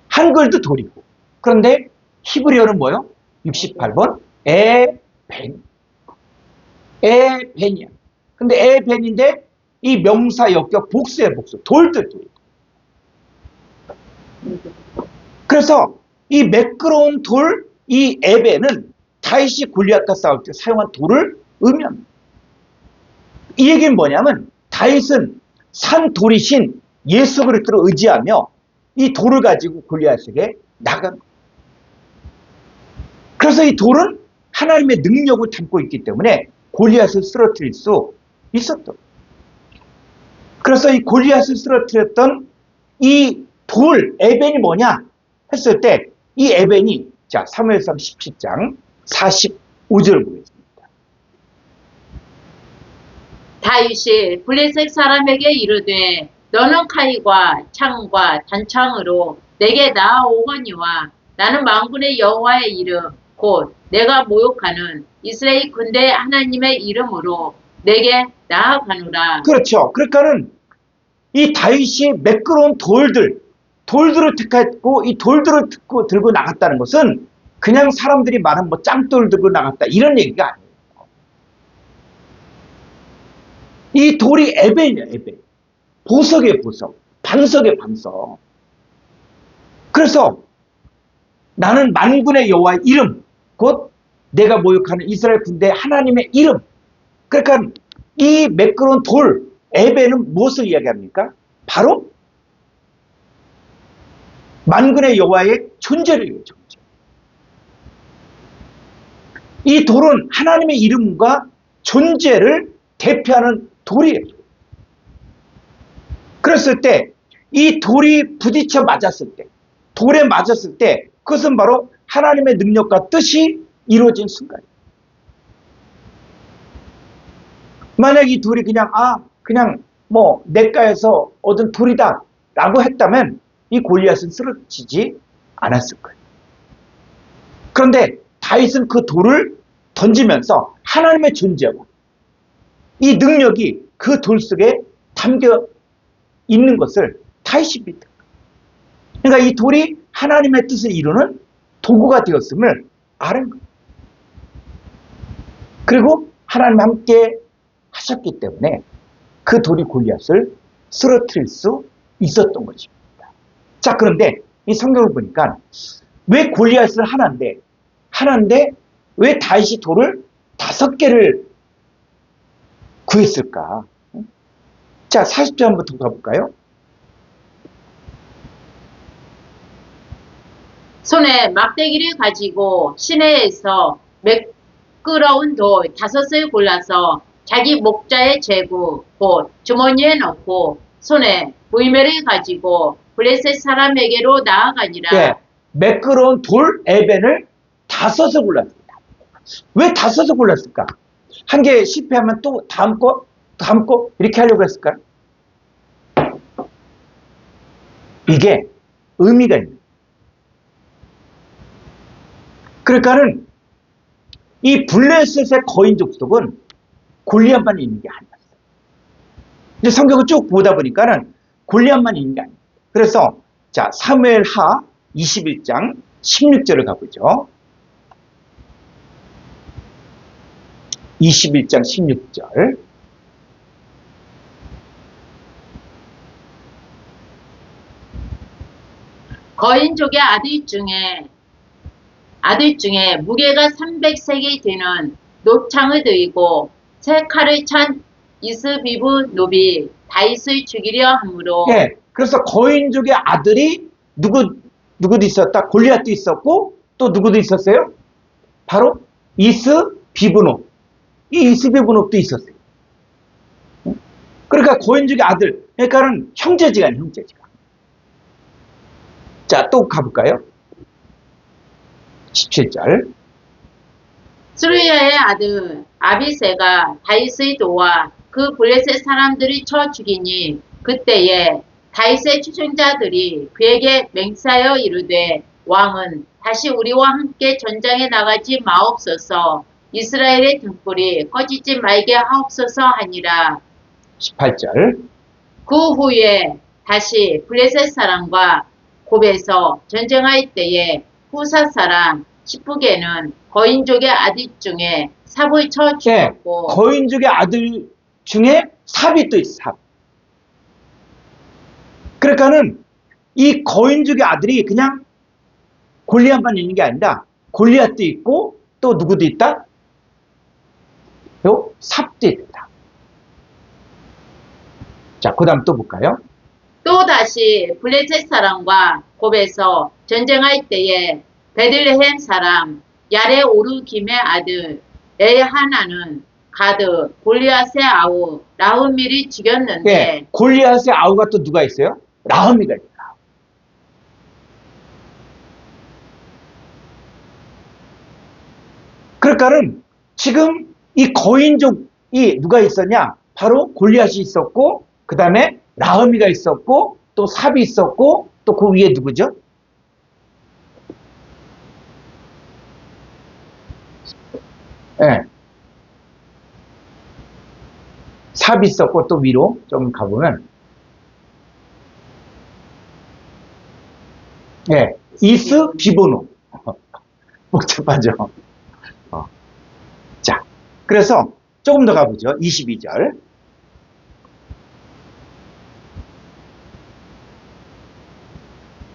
한글도 돌이고. 그런데 히브리어는 뭐요? 68번 에벤. 에벤이야. 근데 에벤인데 이 명사 역격 복수의 복수. 돌들. 그래서 이 매끄러운 돌, 이 에벤은 다윗이 골리앗과 싸울 때 사용한 돌을 의미합니다. 이 얘기는 뭐냐면 다윗은 산 돌이신 예수 그리스도를 의지하며 이 돌을 가지고 골리앗에게 나간 거예요. 그래서 이 돌은 하나님의 능력을 담고 있기 때문에 골리앗을 쓰러뜨릴 수 있었던 거예요. 그래서 이 골리앗을 쓰러뜨렸던 이 돌, 에벤이 뭐냐 했을 때 이 에벤이 자 사무엘상 17장 45절 보겠습니다. 다윗이 블레셋 사람에게 이르되 너는 칼과 창과 단창으로 내게 나아오거니와 나는 만군의 여호와의 이름 곧 내가 모욕하는 이스라엘 군대 하나님의 이름으로 내게 나아가노라. 그렇죠. 그러니까는 이 다윗이 매끄러운 돌들을 택했고 이 돌들을 들고 나갔다는 것은 그냥 사람들이 많은 뭐 짱돌 들고 나갔다 이런 얘기가 아니에요. 이 돌이 에벤이에요. 에벤. 보석의 보석. 반석의 반석. 그래서 나는 만군의 여호와의 이름 곧 내가 모욕하는 이스라엘 군대 하나님의 이름. 그러니까 이 매끄러운 돌 에벤은 무엇을 이야기합니까? 바로 만군의 여호와의 존재를 얘기해요. 존재. 이 돌은 하나님의 이름과 존재를 대표하는 돌이에요. 그랬을 때 이 돌이 부딪혀 맞았을 때 돌에 맞았을 때 그것은 바로 하나님의 능력과 뜻이 이루어진 순간이에요. 만약 이 돌이 그냥 뭐 냇가에서 얻은 돌이다 라고 했다면 이 골리앗은 쓰러지지 않았을 거예요. 그런데 다윗은 그 돌을 던지면서 하나님의 존재와 이 능력이 그 돌 속에 담겨 있는 것을 다윗이 믿는 거예요. 그러니까 이 돌이 하나님의 뜻을 이루는 도구가 되었음을 아는 거예요. 그리고 하나님 함께 하셨기 때문에 그 돌이 골리앗을 쓰러뜨릴 수 있었던 것입니다. 자, 그런데 이 성경을 보니까 왜 골리앗을 하나인데 왜 다윗이 돌을 5개를 구했을까? 자, 40절 한번 가볼까요? 손에 막대기를 가지고 시내에서 매끄러운 돌 5을 골라서 자기 목자의 제구 곧 주머니에 넣고 손에 무이매를 가지고 블레셋 사람에게로 나아가니라. 예, 매끄러운 돌 에벤을 5을 골랐습니다. 왜 5을 골랐을까? 한 개 실패하면 또 다음 거 이렇게 하려고 했을까요? 이게 의미가 있는. 그러니까는 이 블레셋의 거인 족속은 골리앗만 있는 게 아니었어요. 이제 성경을 쭉 보다 보니까는 골리앗만 있는 게 아니에요. 그래서 자, 사무엘하 21장 16절을 가보죠. 21장 16절. 거인족의 아들 중에 무게가 300세겔 되는 노창을 들고 새 칼을 찬 이스비브 노비 다윗을 죽이려 하므로. 예, 그래서 거인족의 아들이 누구도 있었다. 골리앗도 있었고 또 누구도 있었어요? 바로 이스비브노. 이 이스비브노도 있었어요. 그러니까 거인족의 아들, 그러니까는 형제지간. 자, 또 가볼까요? 17절. 스루야의 아들 아비새가 다윗의 도와 그 블레셋 사람들이 쳐 죽이니 그때에 다윗의 추종자들이 그에게 맹세하여 이르되 왕은 다시 우리와 함께 전장에 나가지 마옵소서 이스라엘의 등불이 꺼지지 말게 하옵소서 하니라. 18절. 그 후에 다시 블레셋 사람과 곱에서 전쟁할 때에 후사 사람 시프게는 거인족의 아들 중에 삽을 쳐 예, 죽였고. 거인족의 아들 중에 삽이 또 있어, 삽. 그러니까는 이 거인족의 아들이 그냥 골리앗만 있는 게 아니라 골리앗도 있고 또 누구도 있다? 요 삽도 있다. 자, 그 다음 또 볼까요? 또 다시 블레셋 사람과 곱에서 전쟁할 때에 베들레헴 사람 야레 오르김의 아들 엘하나는 가드 골리앗의 아우 라흐미를 죽였는데. 예, 골리앗의 아우가 또 누가 있어요? 라흐미가 있다. 그러니까는 지금 이 거인족이 누가 있었냐? 바로 골리앗이 있었고, 그 다음에 라흐미가 있었고, 또 삽이 있었고, 또 그 위에 누구죠? 예. 삽이 있었고, 또 위로 좀 가보면, 예, 이스 비보노. 복잡하죠? 자, 그래서 조금 더 가보죠. 22절.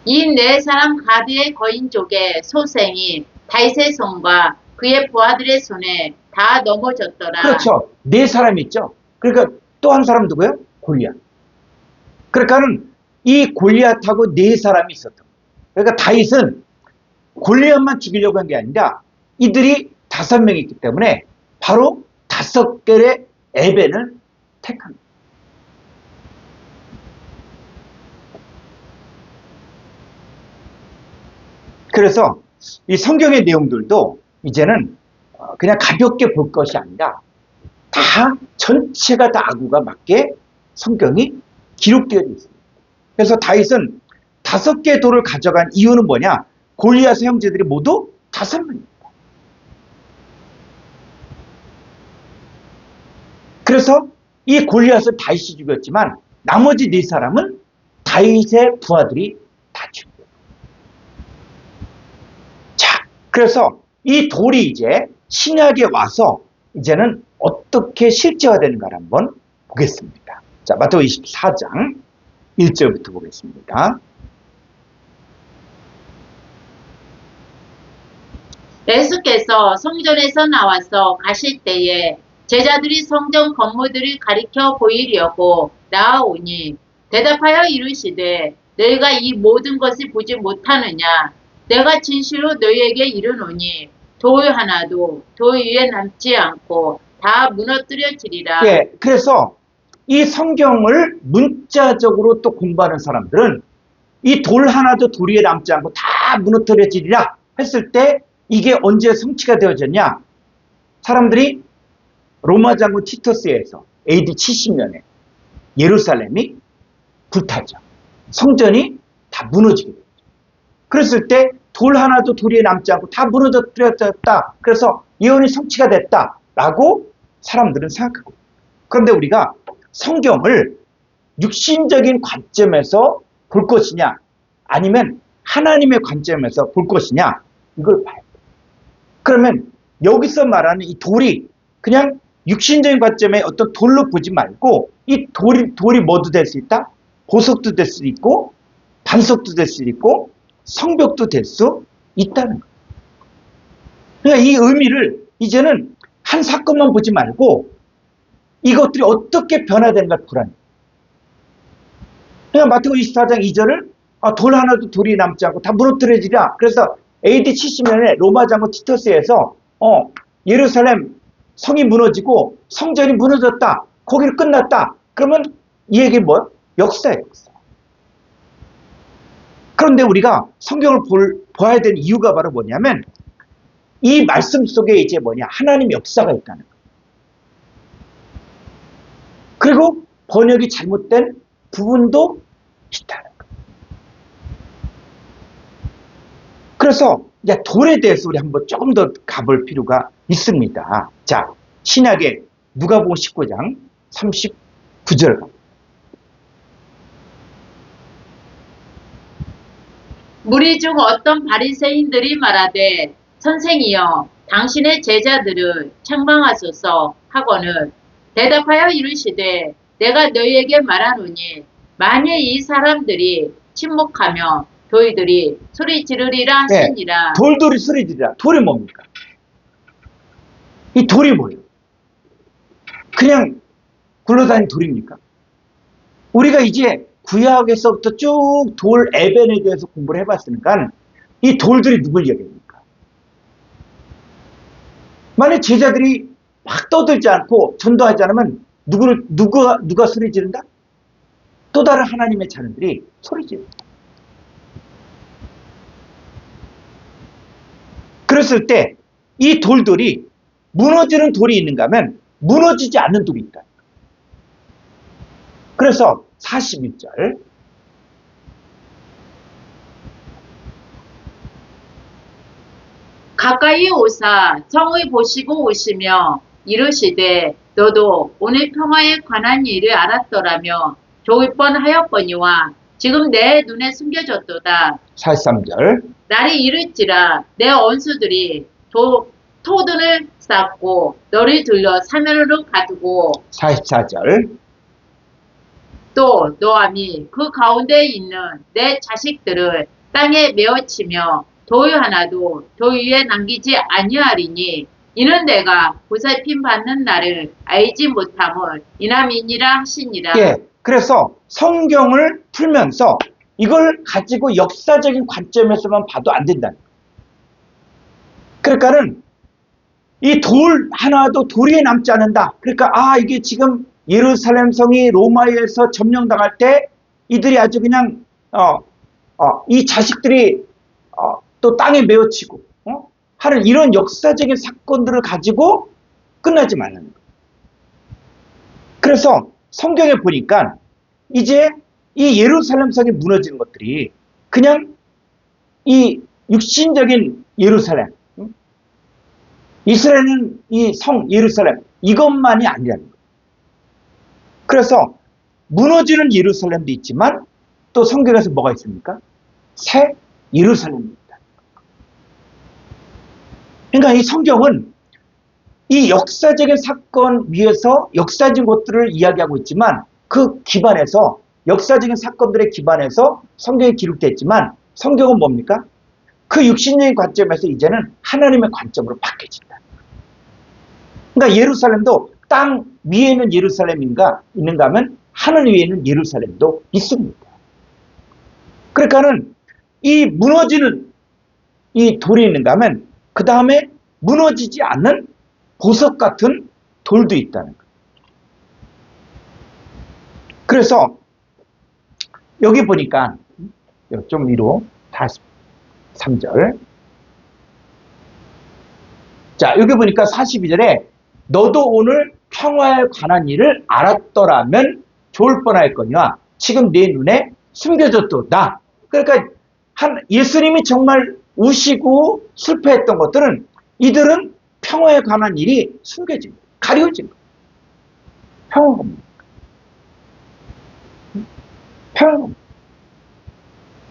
이 네 사람 가드의 거인족의 소생이 다윗의 손과 그의 부하들의 손에 다 넘어졌더라. 그렇죠. 네 사람이 있죠. 그러니까 또 한 사람 누구예요? 골리앗. 그러니까는 이 골리앗하고 네 사람이 있었던 거예요. 그러니까 다윗은 골리앗만 죽이려고 한 게 아니라 이들이 5명이 있기 때문에 바로 5개의 에벤을 택합니다. 그래서 이 성경의 내용들도 이제는 그냥 가볍게 볼 것이 아니라 다 전체가 다 아구가 맞게 성경이 기록되어 있습니다. 그래서 다윗은 5개의 돌을 가져간 이유는 뭐냐? 골리앗의 형제들이 모두 5명입니다. 그래서 이 골리앗을 다윗이 죽였지만 나머지 4사람은 다윗의 부하들이 다 죽였어요. 자, 그래서 이 돌이 이제 신약에 와서 이제는 어떻게 실제화되는가를 한번 보겠습니다. 자, 마태복음 24장 1절부터 보겠습니다. 예수께서 성전에서 나와서 가실 때에 제자들이 성전 건물들을 가리켜 보이려고 나아오니 대답하여 이르시되 너희가 이 모든 것을 보지 못하느냐 내가 진실로 너희에게 이르노니 돌 하나도 돌 위에 남지 않고 다 무너뜨려지리라. 예, 그래서 이 성경을 문자적으로 또 공부하는 사람들은 이 돌 하나도 돌 위에 남지 않고 다 무너뜨려지리라 했을 때 이게 언제 성취가 되어졌냐? 사람들이 로마 장군 티터스에서 AD 70년에 예루살렘이 불타죠. 성전이 다 무너지게 되죠. 그랬을 때 돌 하나도 돌 위에 남지 않고 다 무너뜨렸다. 그래서 예언이 성취가 됐다라고 사람들은 생각하고. 그런데 우리가 성경을 육신적인 관점에서 볼 것이냐 아니면 하나님의 관점에서 볼 것이냐 이걸 봐야 돼요. 그러면 여기서 말하는 이 돌이 그냥 육신적인 관점에 어떤 돌로 보지 말고 이 돌이 뭐도 될 수 있다? 보석도 될 수 있고 반석도 될 수 있고 성벽도 될 수 있다는 거예요. 그러니까 이 의미를 이제는 한 사건만 보지 말고 이것들이 어떻게 변화되는가 보라는 거예요. 그러니까 마태복음 24장 2절을 돌 하나도 돌이 남지 않고 다 무너뜨려지리라. 그래서 AD 70년에 로마 장군 티터스에서 예루살렘 성이 무너지고 성전이 무너졌다. 거기를 끝났다. 그러면 이 얘기 뭐야? 역사예요, 역사. 그런데 우리가 성경을 봐야 되는 이유가 바로 뭐냐면 이 말씀 속에 이제 뭐냐? 하나님의 역사가 있다는 거예요. 그리고 번역이 잘못된 부분도 있다는 거예요. 그래서 이제 돌에 대해서 우리 한번 조금 더 가볼 필요가 있습니다. 자, 신약의 누가복음 19장 39절 갑니다. 무리 중 어떤 바리새인들이 말하되 선생이여 당신의 제자들을 책망하소서 하거늘 대답하여 이르시되 내가 너희에게 말하노니 만일 이 사람들이 침묵하며 돌들이 소리 지르리라 하시니라. 네, 돌들이 소리 지르리라. 돌이 뭡니까? 이 돌이 뭐예요? 그냥 굴러다니는 돌입니까? 우리가 이제 구약에서부터 쭉 돌 에벤에 대해서 공부를 해봤으니까 이 돌들이 누굴 얘기합니까? 만약 제자들이 막 떠들지 않고 전도하지 않으면 누가 소리 지른다? 또 다른 하나님의 자녀들이 소리 지른다. 그랬을 때 이 돌들이 무너지는 돌이 있는가 하면 무너지지 않는 돌이 있다. 그래서 41절 가까이 오사 성의 보시고 오시며 이르시되 너도 오늘 평화에 관한 일을 알았더라며 좋을 뻔하였거니와 지금 내 눈에 숨겨졌도다. 43절 날이 이를지라 내 원수들이 토들을 쌓고 너를 들려 사면으로 가두고 44절 또 너함이 그 가운데 있는 내 자식들을 땅에 메어치며 돌 하나도 돌 위에 남기지 아니하리니 이는 내가 보살핌 받는 날을 알지 못함을 이남이니라 하시니라. 예, 그래서 성경을 풀면서 이걸 가지고 역사적인 관점에서만 봐도 안 된다는 거예요. 그러니까는 이 돌 하나도 돌 위에 남지 않는다. 그러니까 이게 지금 예루살렘 성이 로마에서 점령당할 때 이들이 아주 그냥 이 자식들이 또 땅에 메어치고 하는 이런 역사적인 사건들을 가지고 끝나지 말라는 거예요. 그래서 성경에 보니까 이제 이 예루살렘 성이 무너지는 것들이 그냥 이 육신적인 예루살렘, 이스라엘은 이 성 예루살렘 이것만이 아니라는 거예요. 그래서 무너지는 예루살렘도 있지만 또 성경에서 뭐가 있습니까? 새 예루살렘입니다. 그러니까 이 성경은 이 역사적인 사건 위에서 역사적인 것들을 이야기하고 있지만 그 기반에서 역사적인 사건들의 기반에서 성경이 기록됐지만 성경은 뭡니까? 그 육신적인 관점에서 이제는 하나님의 관점으로 바뀌어진다. 그러니까 예루살렘도 땅 위에는 예루살렘인가 있는가 하면 하늘 위에는 예루살렘도 있습니다. 그러니까는 이 무너지는 이 돌이 있는가 하면 그 다음에 무너지지 않는 보석 같은 돌도 있다는 거예요. 그래서 여기 보니까 좀 위로 다시 3절. 자, 여기 보니까 42절에 너도 오늘 평화에 관한 일을 알았더라면 좋을 뻔하였거니와 지금 내 눈에 숨겨졌도다. 그러니까 예수님이 정말 우시고 슬퍼했던 것들은 이들은 평화에 관한 일이 숨겨진 거예요. 가려진 거예요. 평화가 뭡니까? 평화가 뭡니까?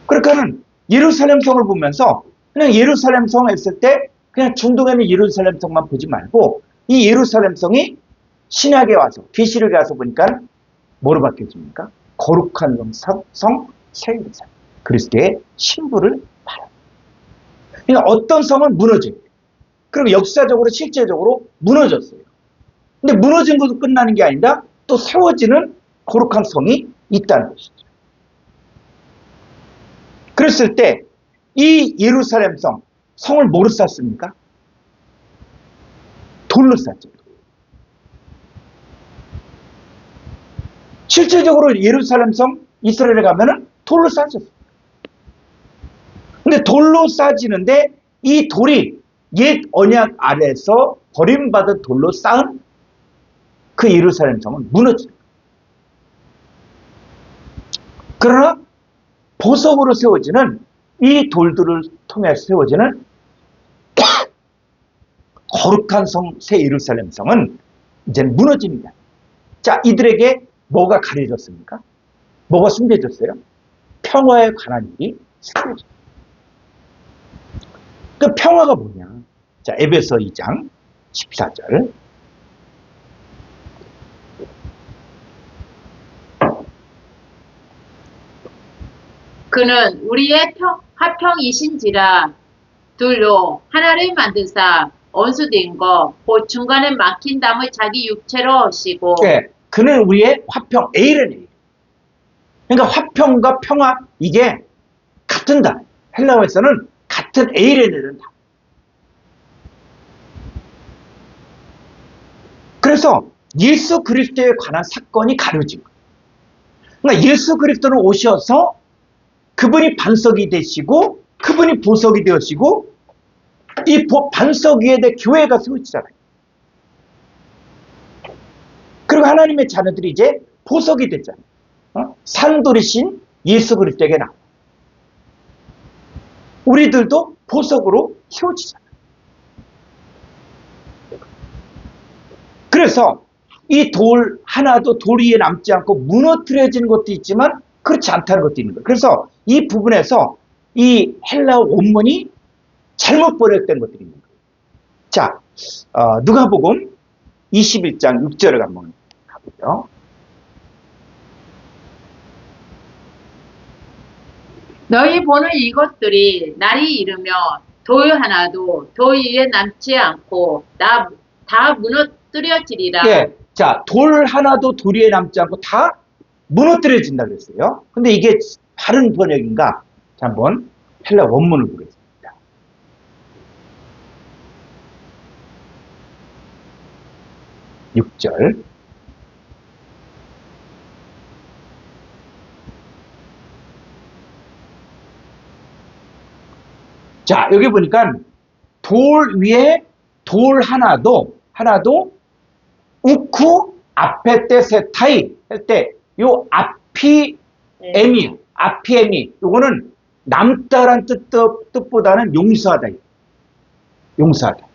그러니까는 예루살렘 성을 보면서 그냥 예루살렘 성 했을 때 그냥 중동에 있는 예루살렘 성만 보지 말고 이 예루살렘 성이 신약에 와서 계시록에 와서 보니까 뭐로 바뀌어집니까? 거룩한 성 새 예루살렘. 그리스도의 신부를 말합니다. 그러니까 어떤 성은 무너져요. 그리고 역사적으로 실제적으로 무너졌어요. 근데 무너진 것도 끝나는 게 아니라 또 세워지는 거룩한 성이 있다는 것이죠. 그랬을 때 이 예루살렘 성을 뭐로 쌌습니까? 돌로 쌌죠. 실제적으로 예루살렘 성 이스라엘에 가면은 돌로 싸졌어요. 근데 돌로 싸지는데 이 돌이 옛 언약 아래에서 버림받은 돌로 쌓은 그 예루살렘 성은 무너집니다. 그러나 보석으로 세워지는 이 돌들을 통해서 세워지는 거룩한 성, 새 예루살렘 성은 이제 무너집니다. 자, 이들에게 뭐가 가려졌습니까? 뭐가 숨겨졌어요? 평화에 관한 일이 숨겨졌어요. 그 평화가 뭐냐? 자, 에베소 2장 14절. 그는 우리의 화평이신지라 둘로 하나를 만드사 원수된 것 곧 중간에 막힌 담을 자기 육체로 하시고 네, 그는 우리의 화평, 에이렌이에요. 그러니까 화평과 평화 이게 같은 단. 헬라어에서는 같은 에이렌이라는 단. 그래서 예수 그리스도에 관한 사건이 가려진 거예요. 그러니까 예수 그리스도는 오셔서 그분이 반석이 되시고 그분이 보석이 되시고 이 반석 위에 내 교회가 세워지잖아요. 그리고 하나님의 자녀들이 이제 보석이 됐잖아요. 산돌이신 예수 그리스도에게 나와. 우리들도 보석으로 세워지잖아요. 그래서 이 돌 하나도 돌 위에 남지 않고 무너뜨려지는 것도 있지만 그렇지 않다는 것도 있는 거예요. 그래서 이 부분에서 이 헬라어 원문이 잘못 번역된 것들이 있는 거예요. 자, 누가복음 21장 6절을 한번 가보죠. 너희 보는 이것들이 날이 이르며 돌 하나도 돌 위에 남지 않고 다 무너뜨려지리라. 예, 자, 돌 하나도 돌 위에 남지 않고 다 무너뜨려진다 그랬어요. 근데 이게 바른 번역인가? 자, 한번 헬라 원문을 보겠습니다. 6절. 자, 여기 보니까 돌 위에 돌 하나도 우쿠 앞에 때 세타이 할 때 요 아피에미 요거는 남다란 뜻보다는 용서하다. 용서하다.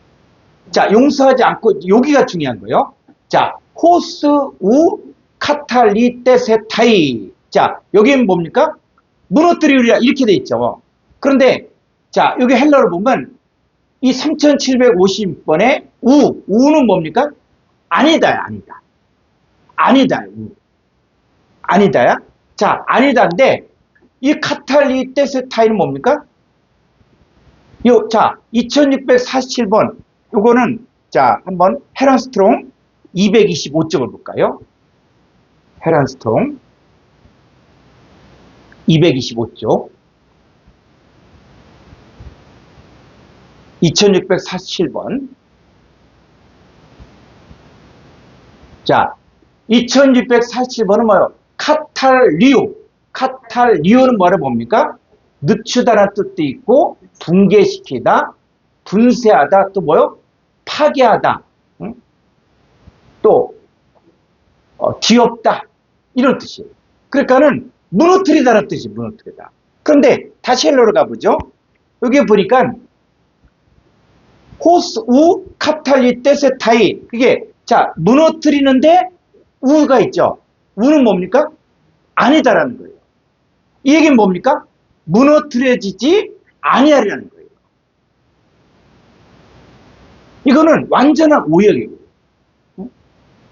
자, 용서하지 않고 여기가 중요한 거예요. 자, 호스 우 카탈리 때 세타이. 자, 여기는 뭡니까? 무너뜨리리라 이렇게 돼 있죠. 그런데 자, 여기 헬라로 보면 이 3750번의 우는 뭡니까? 아니다. 아니다야. 자, 아니다인데 이 카탈리 테세타이는 뭡니까? 자, 2647번 요거는 자, 한번 헤란 스트롱 225쪽을 볼까요? 헤란 스트롱 225쪽. 2647번. 자, 2647번은 뭐예요? 카탈리오. 카탈리오는 뭐라 봅니까? 늦추다라는 뜻도 있고, 붕괴시키다, 분쇄하다, 또 뭐요? 파괴하다, 응? 또, 뒤엎다. 이런 뜻이에요. 그러니까는 무너뜨리다라는 뜻이 무너뜨리다. 그런데 다시 헬러로 가보죠. 여기 보니까 호스 우 카탈리 떼세타이. 그게 자 무너뜨리는데 우가 있죠. 우는 뭡니까? 아니다라는 거예요. 이 얘기는 뭡니까? 무너뜨려지지 아니하리라는 거예요. 이거는 완전한 오역이에요.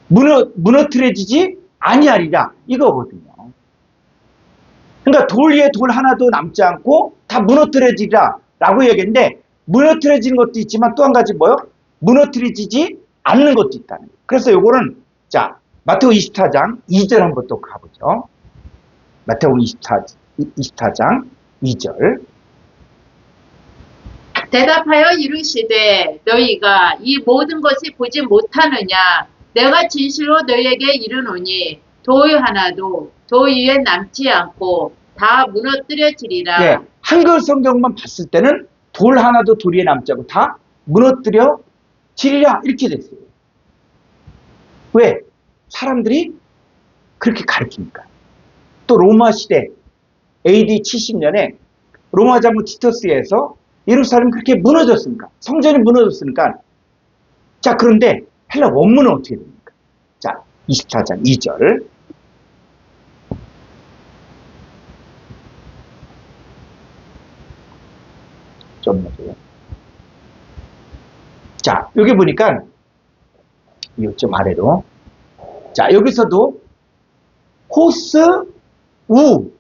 무너뜨려지지 아니하리라 이거거든요. 그러니까 돌 위에 돌 하나도 남지 않고 다 무너뜨려지리라 라고 얘기했는데, 무너뜨려지는 것도 있지만 또 한 가지 뭐요? 무너뜨려지지 않는 것도 있다는 거예요. 그래서 요거는 자 마태복음 24장 2절 한번 또 가보죠. 마태복음 24장 2절. 대답하여 이르시되 너희가 이 모든 것을 보지 못하느냐? 내가 진실로 너희에게 이르노니 돌 하나도 돌 위에 남지 않고 다 무너뜨려지리라. 네, 한글 성경만 봤을 때는 돌 하나도 돌 위에 남지 않고 다 무너뜨려지리라 이렇게 됐어요. 왜? 사람들이 그렇게 가르치니까. 또 로마 시대 AD 70년에 로마 장군 티터스에서 예루살렘이 그렇게 무너졌으니까, 성전이 무너졌으니까. 자, 그런데 헬라 원문은 어떻게 됩니까? 자, 24장 2절. 좀 보세요. 자, 여기 보니까 이거 좀 아래로. 자, 여기서도 호스 우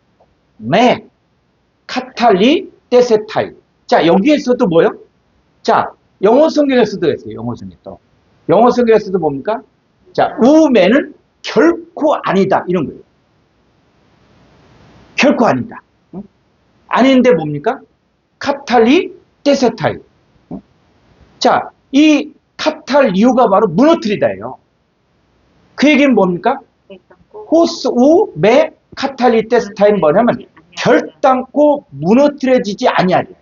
메 카탈리 떼세타이. 자, 여기에서도 뭐요? 자, 영어 성경에서도 했어요. 영어 성경에서. 영어 성경에서도 뭡니까? 자, 우매는 결코 아니다. 이런 거예요. 결코 아니다. 응? 아닌데 뭡니까? 카탈리 떼세타이. 응? 자, 이 카탈리오가 바로 무너뜨리다예요. 그 얘기는 뭡니까? 호스 우매 카탈리 떼세타이는 뭐냐면 결단코 무너뜨려지지 아니하리라.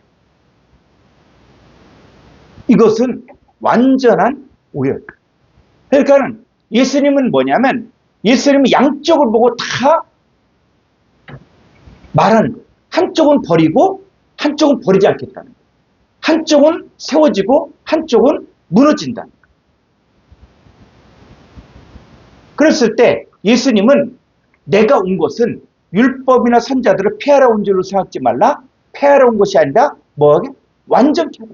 이것은 완전한 오열. 그러니까 예수님은 뭐냐면 예수님은 양쪽을 보고 다 말하는 거예요. 한쪽은 버리고 한쪽은 버리지 않겠다는 거예요. 한쪽은 세워지고 한쪽은 무너진다는 거예요. 그랬을 때 예수님은 내가 온 것은 율법이나 선자들을 폐하러 온 줄로 생각지 말라. 폐하러 온 것이 아니라 뭐하게? 완전케 하라.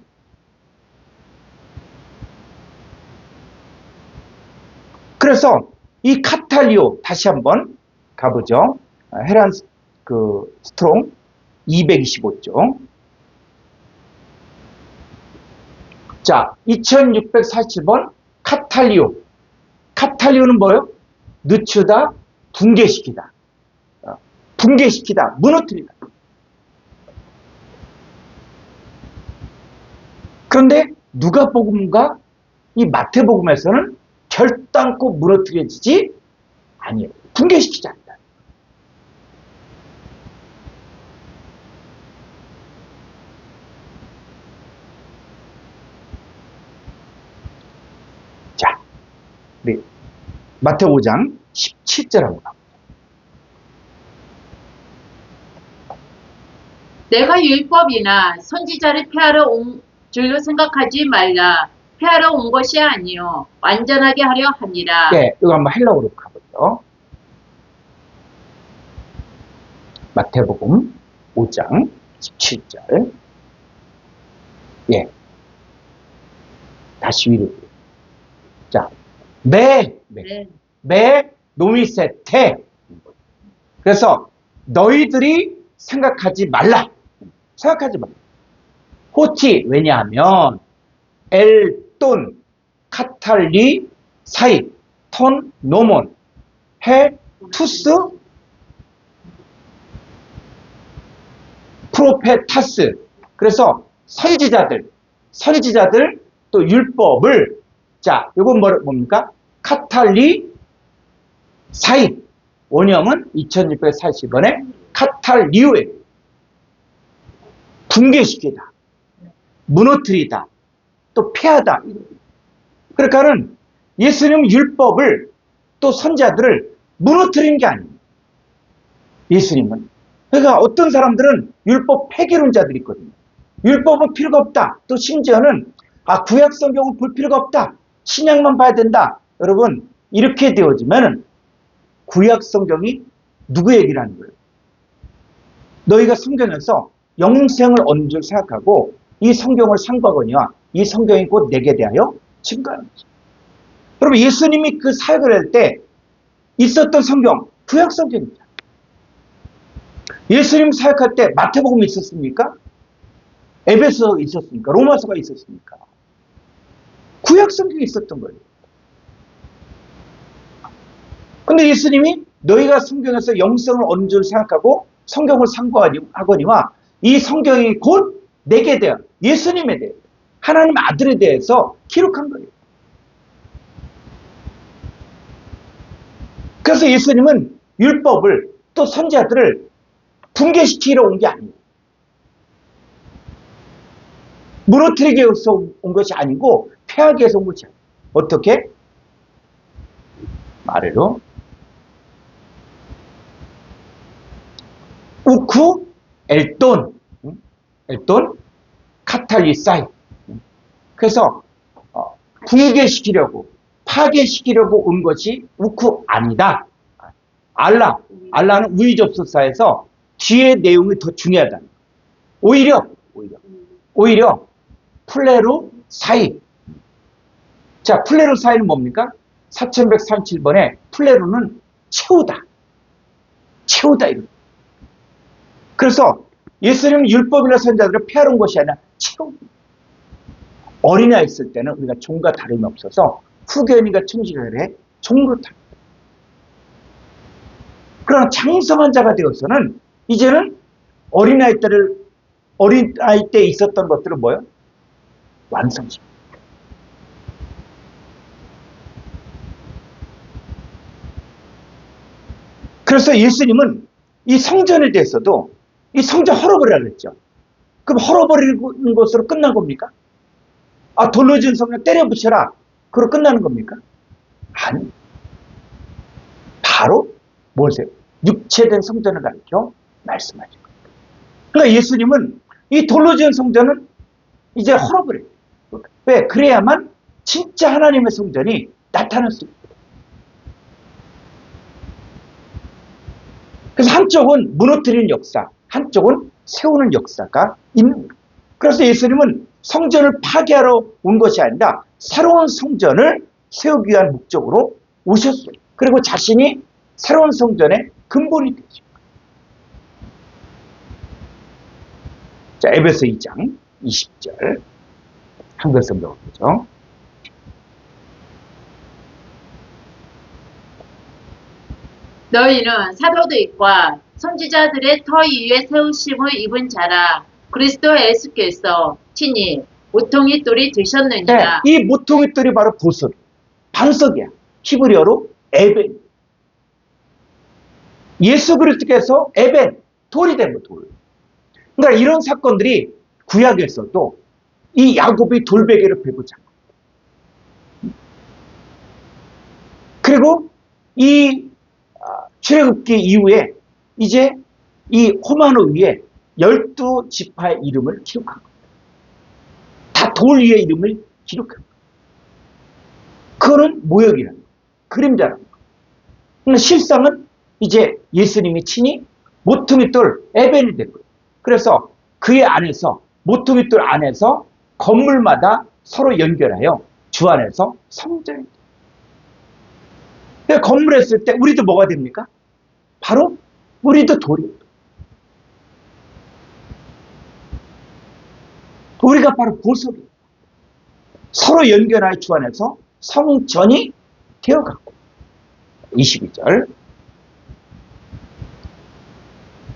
그래서 이 카탈리오 다시 한번 가보죠. 헤란 스트롱 225쪽. 자, 2647번 카탈리오. 카탈리오는 뭐예요? 늦추다, 붕괴시키다. 붕괴시키다, 무너뜨리다. 그런데 누가복음과 이 마태복음에서는 결단코 무너뜨려지지 아니에요. 붕괴시키지 않는다. 자, 우리 마태복음 5장 17절하고 가보자. 내가 율법이나 선지자를 폐하러 온 줄로 생각하지 말라. 폐하러 온 것이 아니요 완전하게 하려 함이라. 네, 이거 한번 헬라어로 가보죠. 마태복음 5장 17절. 예. 다시 위로. 자, 매 노미세테. 그래서 너희들이 생각하지 말라. 생각하지 말라. 호티, 왜냐하면 엘돈, 카탈리, 사이, 톤, 노몬, 해, 투스, 프로페타스. 그래서 선지자들, 선지자들 또 율법을 자, 이건 뭡니까? 카탈리 사입. 원형은 2640원에 카탈리오에 붕괴시키다, 무너뜨리다, 또 폐하다. 그러니까는 예수님 율법을 또 선자들을 무너뜨린 게 아닙니다. 예수님은. 그러니까 어떤 사람들은 율법 폐기론자들이 있거든요. 율법은 필요가 없다. 또 심지어는 구약 성경은 볼 필요가 없다. 신약만 봐야 된다. 여러분, 이렇게 되어지면 구약 성경이 누구 얘기를 하는 거예요? 너희가 성경에서 영생을 얻는 줄 생각하고 이 성경을 상고하거니와 이 성경이 곧 내게 대하여 증거하는 거죠. 여러분, 예수님이 그 사역을 할 때 있었던 성경, 구약 성경입니다. 예수님 사역할 때 마태복음이 있었습니까? 에베소가 있었습니까? 로마서가 있었습니까? 구약 성경이 있었던 거예요. 근데 예수님이 너희가 성경에서 영생을 얻는 줄 생각하고 성경을 상고하거니와 이 성경이 곧 내게 대한 예수님에 대해 하나님 아들에 대해서 기록한 거예요. 그래서 예수님은 율법을 또 선지자들을 붕괴시키러 온 게 아니에요. 무너뜨리기 위해서 온 것이 아니고 폐하기 위해서 온 것이 아니에요. 어떻게? 아래로 우쿠 엘돈 카탈리사이. 그래서 붕괴시키려고 파괴시키려고 온 것이 우쿠 아니다. 알라는 우의접속사에서 뒤에 내용이 더 중요하다. 오히려 플레루 사이. 자, 플레루 사이는 뭡니까? 4137번에 플레루는 채우다 이런. 그래서 예수님은 율법이나 선자들을 폐하러 온 것이 아니라 채웁니다. 어린아이 있을 때는 우리가 종과 다름이 없어서 후견인과 청지자들의 종으로 탑니다. 그러나 장성한 자가 되어서는 이제는 어린아이 때 있었던 것들은 뭐예요? 완성시킵니다. 그래서 예수님은 이 성전에 대해서도 이 성전 헐어버리라고 했죠. 그럼 헐어버리는 것으로 끝난 겁니까? 돌로 지은 성전 때려 붙여라. 그로 끝나는 겁니까? 아니. 바로 뭐세요? 육체된 성전을 가리켜 말씀하신 겁니다. 그러니까 예수님은 이 돌로 지은 성전은 이제 헐어버려요. 왜? 그래야만 진짜 하나님의 성전이 나타날 수 있습니다. 그래서 한쪽은 무너뜨리는 역사, 한쪽은 세우는 역사가 있는 거예요. 그래서 예수님은 성전을 파괴하러 온 것이 아니라 새로운 성전을 세우기 위한 목적으로 오셨어요. 그리고 자신이 새로운 성전의 근본이 되죠. 자, 에베소 2장 20절 한글 성경을 보죠. 너희는 사도들과 선지자들의 터 위에 세우심을 입은 자라. 그리스도 예수께서 친히 모퉁이 돌이 되셨느니라. 네, 이 모퉁이 돌이 바로 보석, 반석이야. 히브리어로 에벤. 예수 그리스도께서 에벤, 돌이 된 거, 돌. 그러니까 이런 사건들이 구약에서도 이 야곱이 돌베개를 베고자. 그리고 이 출애굽기 이후에 이제 이 호마노 위에 12지파의 이름을 기록한 겁니다. 다 돌 위에 이름을 기록한 겁니다. 그거는 모욕이라는 거예요. 그림자라는 거예요. 그러나 실상은 이제 예수님이 친히 모퉁이돌 에벤이 된 거예요. 그래서 그의 안에서 모퉁이돌 안에서 건물마다 서로 연결하여 주 안에서 성전이 돼요. 건물 했을 때 우리도 뭐가 됩니까? 바로 우리도 돌이에요. 우리가 바로 보석이에요. 서로 연결하여 주 안에서 성전이 되어가고. 22절.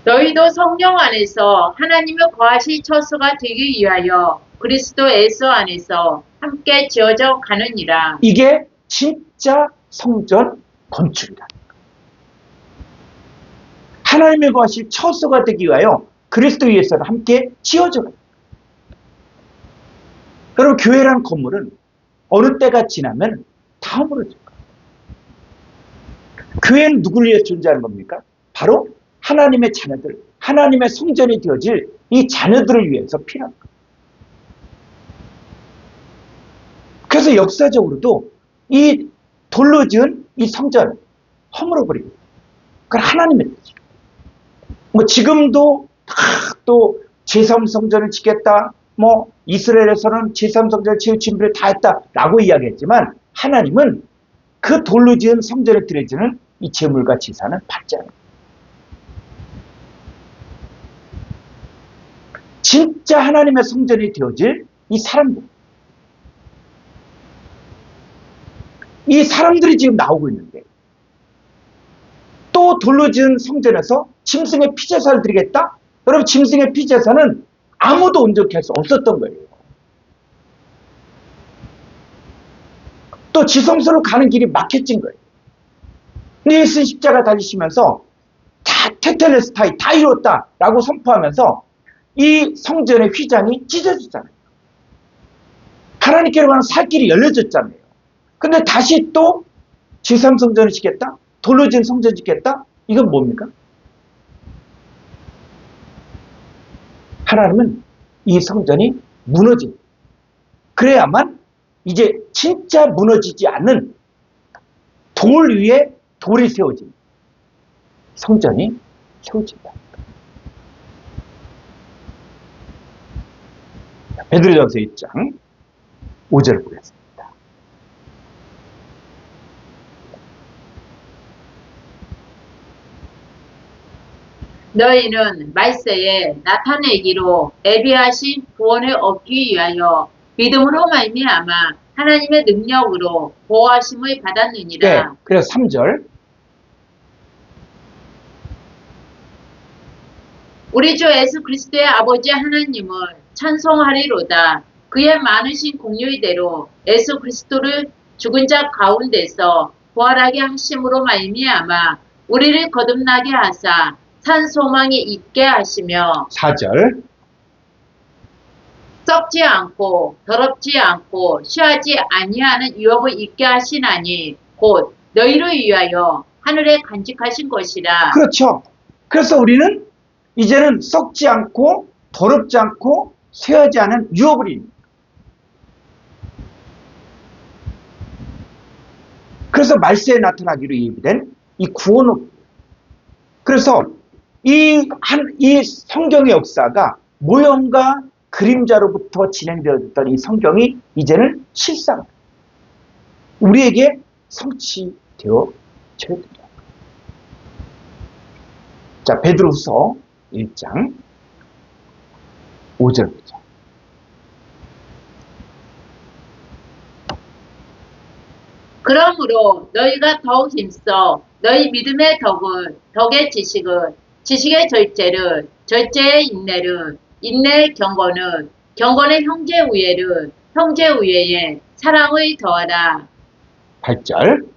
너희도 성령 안에서 하나님의 거하실 처소가 되기 위하여 그리스도 예수 안에서 함께 지어져 가느니라. 이게 진짜 성전 건축이다. 하나님의 거하실 처소가 되기 위하여 그리스도 위에서는 함께 지어져 가요. 여러분, 교회라는 건물은 어느 때가 지나면 다 무너질 거예요. 교회는 누구를 위해 존재하는 겁니까? 바로 하나님의 자녀들, 하나님의 성전이 되어질 이 자녀들을 위해서 필요한 거예요. 그래서 역사적으로도 이 돌로 지은 이 성전 허물어버리고, 그건 하나님의 뜻이에요. 뭐 지금도 또 제3성전을 짓겠다, 뭐 이스라엘에서는 제3성전을 지을 준비를 다 했다라고 이야기했지만, 하나님은 그 돌로 지은 성전에 드려지는 이 제물과 제사는 받지 않아요. 진짜 하나님의 성전이 되어질 이 사람들, 이 사람들이 지금 나오고 있는데, 또 돌로 지은 성전에서 짐승의 피제사를 드리겠다? 여러분, 짐승의 피제사는 아무도 온전케 할 수 없었던 거예요. 또 지성소로 가는 길이 막혀진 거예요. 근데 예수는 십자가 달리시면서 다 테텔레스타이 다 이뤘다라고 선포하면서 이 성전의 휘장이 찢어졌잖아요. 하나님께로 가는 살 길이 열려졌잖아요. 근데 다시 또 제3성전을 짓겠다? 돌로 지은 성전 짓겠다? 이건 뭡니까? 하나님은 이 성전이 무너진, 그래야만 이제 진짜 무너지지 않는 돌 위에 돌이 세워진 성전이 세워진다. 베드로전서 1장 5절을 보겠습니다. 너희는 말세에 나타내기로 예비하신 구원을 얻기 위하여 믿음으로 말미암아 하나님의 능력으로 보호하심을 받았느니라. 네, 그래서 3절. 우리 주 예수 그리스도의 아버지 하나님을 찬송하리로다. 그의 많으신 공유의대로 예수 그리스도를 죽은 자 가운데서 부활하게 하심으로 말미암아 우리를 거듭나게 하사 산 소망이 있게 하시며 4절. 썩지 않고 더럽지 않고 쉬하지 아니하는 유업을 있게 하시나니 곧 너희를 위하여 하늘에 간직하신 것이라. 그렇죠. 그래서 우리는 이제는 썩지 않고 더럽지 않고 쇠하지 않은 유업을 입니다. 그래서 말세에 나타나기로 예비된 이 구원을, 그래서 이 성경의 역사가 모형과 그림자로부터 진행되었던 이 성경이 이제는 실상 우리에게 성취되어져야 됩니다. 자, 베드로후서 1장 5절 보자. 그러므로 너희가 더욱 힘써 너희 믿음의 덕의 지식의 절제의 인내의 경건의 형제 우애에 사랑을 더하라. 8절.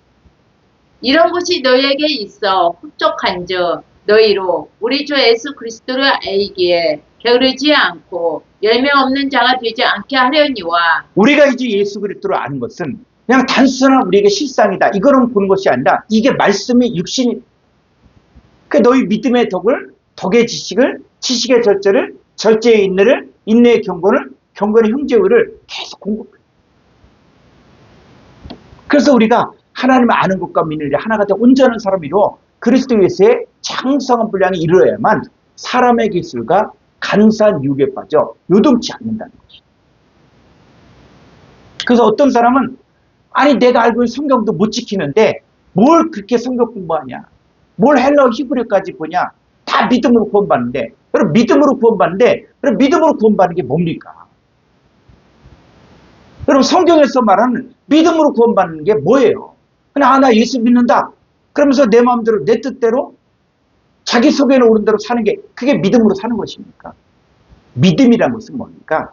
이런 것이 너희에게 있어 흡족한즉 너희로 우리 주 예수 그리스도를 알기에 게으르지 않고 열매 없는 자가 되지 않게 하려니와. 우리가 이제 예수 그리스도를 아는 것은 그냥 단순한 우리에게 실상이다, 이거는 보는 것이 아니라 이게 말씀이 육신이, 그 너희 믿음의 덕의 지식의 절제를, 절제의 인내를, 인내의 경건의 형제의를 계속 공급해요. 그래서 우리가 하나님을 아는 것과 믿는 일이 하나가 되어 온전한 사람이로 그리스도 예수의 장성한 분량이 이루어야만 사람의 기술과 간사한 유혹에 빠져 요동치 않는다는 것이죠. 그래서 어떤 사람은 아니 내가 알고 있는 성경도 못 지키는데 뭘 그렇게 성경 공부하냐, 뭘 헬라어 히브리어까지 보냐, 다 믿음으로 구원받는데, 그럼 믿음으로 구원받는 게 뭡니까? 여러분, 성경에서 말하는 믿음으로 구원받는 게 뭐예요? 그냥 나 예수 믿는다 그러면서 내 마음대로 내 뜻대로 자기 속에는 옳은 대로 사는 게, 그게 믿음으로 사는 것입니까? 믿음이란 것은 뭡니까?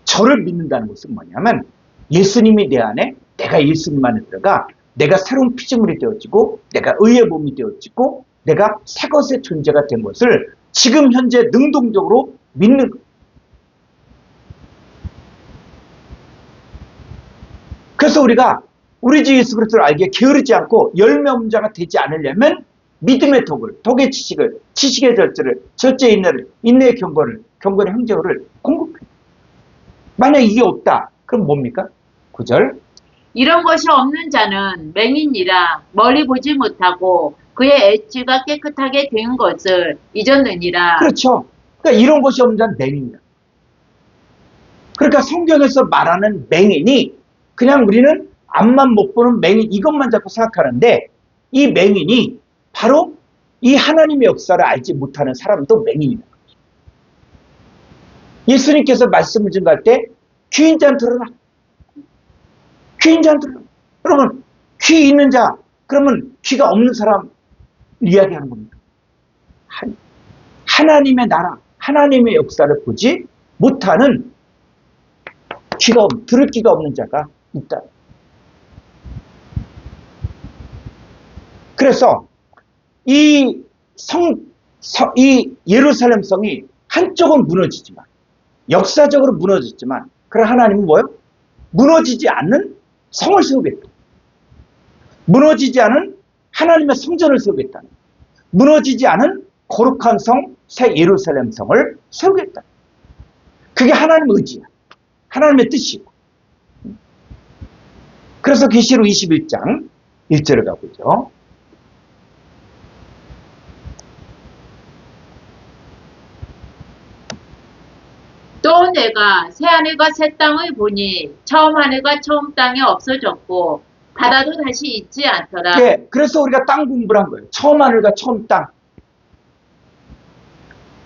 저를 믿는다는 것은 뭐냐면 예수님이 내 안에, 내가 예수님 안에 들어가 내가 새로운 피조물이 되어지고 내가 의의 몸이 되어지고 내가 새 것의 존재가 된 것을 지금 현재 능동적으로 믿는 거예요. 그래서 우리가 우리 주 예수 그리스도를 알기에 게으르지 않고 열매 없는 자가 되지 않으려면 믿음의 덕을, 덕의 지식을, 지식의 절제를, 절제의 인내를, 인내의 경건을, 경건의 형제를 공급해요. 만약 이게 없다, 그럼 뭡니까? 9절. 이런 것이 없는 자는 맹인이라 멀리 보지 못하고 그의 엣지가 깨끗하게 된 것을 잊었느니라. 그렇죠. 그러니까 이런 것이 없는 자는 맹인이다. 그러니까 성경에서 말하는 맹인이 그냥 우리는 앞만 못 보는 맹인 이것만 자꾸 생각하는데 이 맹인이 바로 이 하나님의 역사를 알지 못하는 사람도 맹인이다. 예수님께서 말씀을 증거할 때 귀인 자는 들어라. 귀인 자는 들어라. 그러면 귀 있는 자, 그러면 귀가 없는 사람 이야기하는 겁니다. 하나님의 나라, 하나님의 역사를 보지 못하는 들을 귀가 없는 자가 있다. 그래서 이 예루살렘 성이 한쪽은 무너지지만, 역사적으로 무너졌지만, 그러나 하나님은 뭐예요? 무너지지 않는 성을 세우겠다. 무너지지 않은 하나님의 성전을 세우겠다. 무너지지 않은 거룩한 성, 새 예루살렘 성을 세우겠다. 그게 하나님의 의지야. 하나님의 뜻이고. 그래서 계시록 21장 1절을 가보죠. 또 내가 새 하늘과 새 땅을 보니 처음 하늘과 처음 땅이 없어졌고 바다도 다시 있지 않더라. 네, 그래서 우리가 땅 공부를 한 거예요. 처음 하늘과 처음 땅.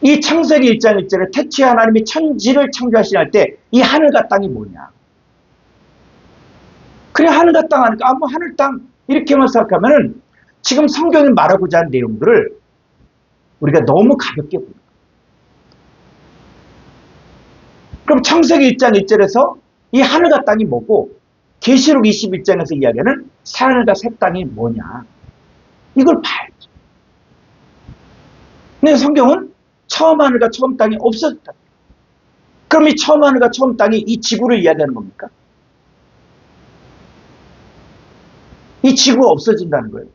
이 창세기 1장 1절에 태초에 하나님이 천지를 창조하시할 때 이 하늘과 땅이 뭐냐. 그래 하늘과 땅 하니까 뭐 하늘 땅 이렇게만 생각하면은 지금 성경이 말하고자 하는 내용들을 우리가 너무 가볍게 보는 거예요. 그럼 창세기 1장 1절에서 이 하늘과 땅이 뭐고 계시록 21장에서 이야기하는 새 하늘과 새 땅이 뭐냐. 이걸 봐야지. 근데 성경은 처음 하늘과 처음 땅이 없어졌다. 그럼 이 처음 하늘과 처음 땅이 이 지구를 이야기하는 겁니까? 이 지구가 없어진다는 거예요.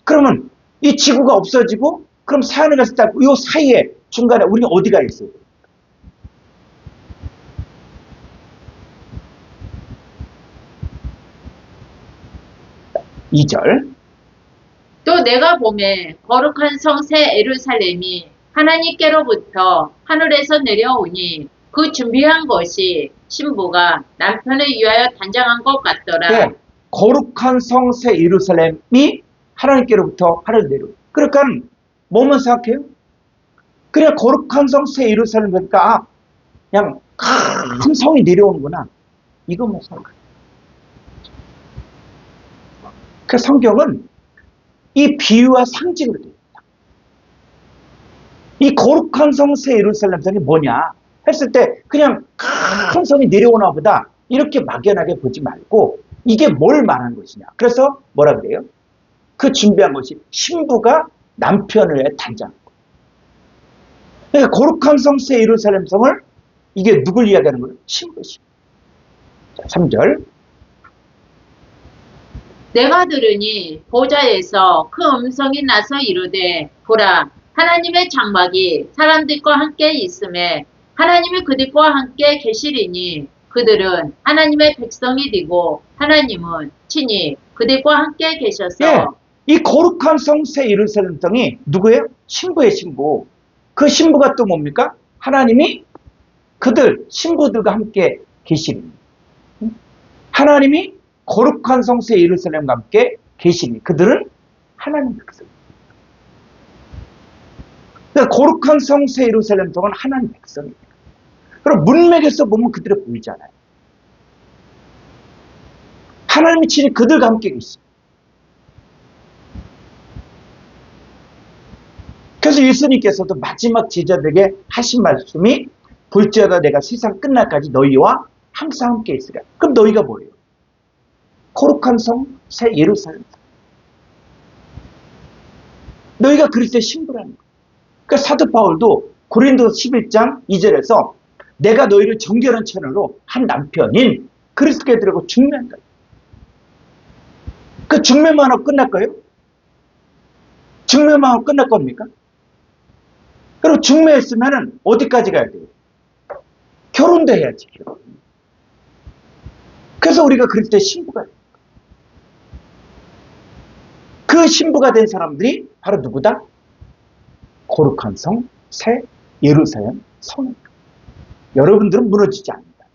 그러면 이 지구가 없어지고 그럼 새 하늘과 새 땅, 이 사이에 중간에 우리는 어디가 있어요? 2절. 또 내가 보매 거룩한 성 새 예루살렘이 하나님께로부터 하늘에서 내려오니 그 준비한 것이 신부가 남편을 위하여 단장한 것 같더라. 네, 거룩한 성 새 예루살렘이 하나님께로부터 하늘 내려. 그러니까 뭐만 생각해요? 그냥 거룩한 성 새 예루살렘 그러니까 그냥 큰 성이 내려오는구나. 이것만 생각해요. 그 성경은 이 비유와 상징으로 되어 있다. 이 거룩한 성 새 예루살렘 성이 뭐냐 했을 때 그냥 큰 성이 내려오나 보다 이렇게 막연하게 보지 말고 이게 뭘 말하는 것이냐. 그래서 뭐라 그래요? 그 준비한 것이 신부가 남편을 위해 단장한 거예요. 그러니까 거룩한 성 새 예루살렘 성을 이게 누굴 이야기하는 거예요? 신부시. 3절. 내가 들으니 보좌에서 그 음성이 나서 이르되 보라 하나님의 장막이 사람들과 함께 있음에 하나님이 그들과 함께 계시리니 그들은 하나님의 백성이 되고 하나님은 친히 그들과 함께 계셔서 예, 이 거룩한 성 새 예루살렘 성이 누구예요? 신부의 신부. 그 신부가 또 뭡니까? 하나님이 그들 신부들과 함께 계시리니 하나님이 거룩한 성 새 예루살렘과 함께 계시니 그들은 하나님 백성. 그러니까 거룩한 성 새 예루살렘 성은 하나님 백성입니다. 그럼 문맥에서 보면 그들을 보이잖아요. 하나님이 친히 그들과 함께 계시. 그래서 예수님께서도 마지막 제자들에게 하신 말씀이 볼지어다 내가 세상 끝날까지 너희와 항상 함께 있으라. 그럼 너희가 뭐예요? 거룩한 성, 새 예루살렘. 너희가 그리스도의 신부라는 거예요. 그러니까 사도 바울도 고린도 11장 2절에서 내가 너희를 정결한 천으로 한 남편인 그리스도께 드리고 중매한다. 그 중매만 하고 끝날까요? 중매만 하고 끝날 겁니까? 그리고 중매했으면 어디까지 가야 돼요? 결혼도 해야지. 결혼. 그래서 우리가 그리스도의 신부가 돼요. 그 신부가 된 사람들이 바로 누구다? 거룩한 성, 새 예루살렘 성입니다. 여러분들은 무너지지 않는다.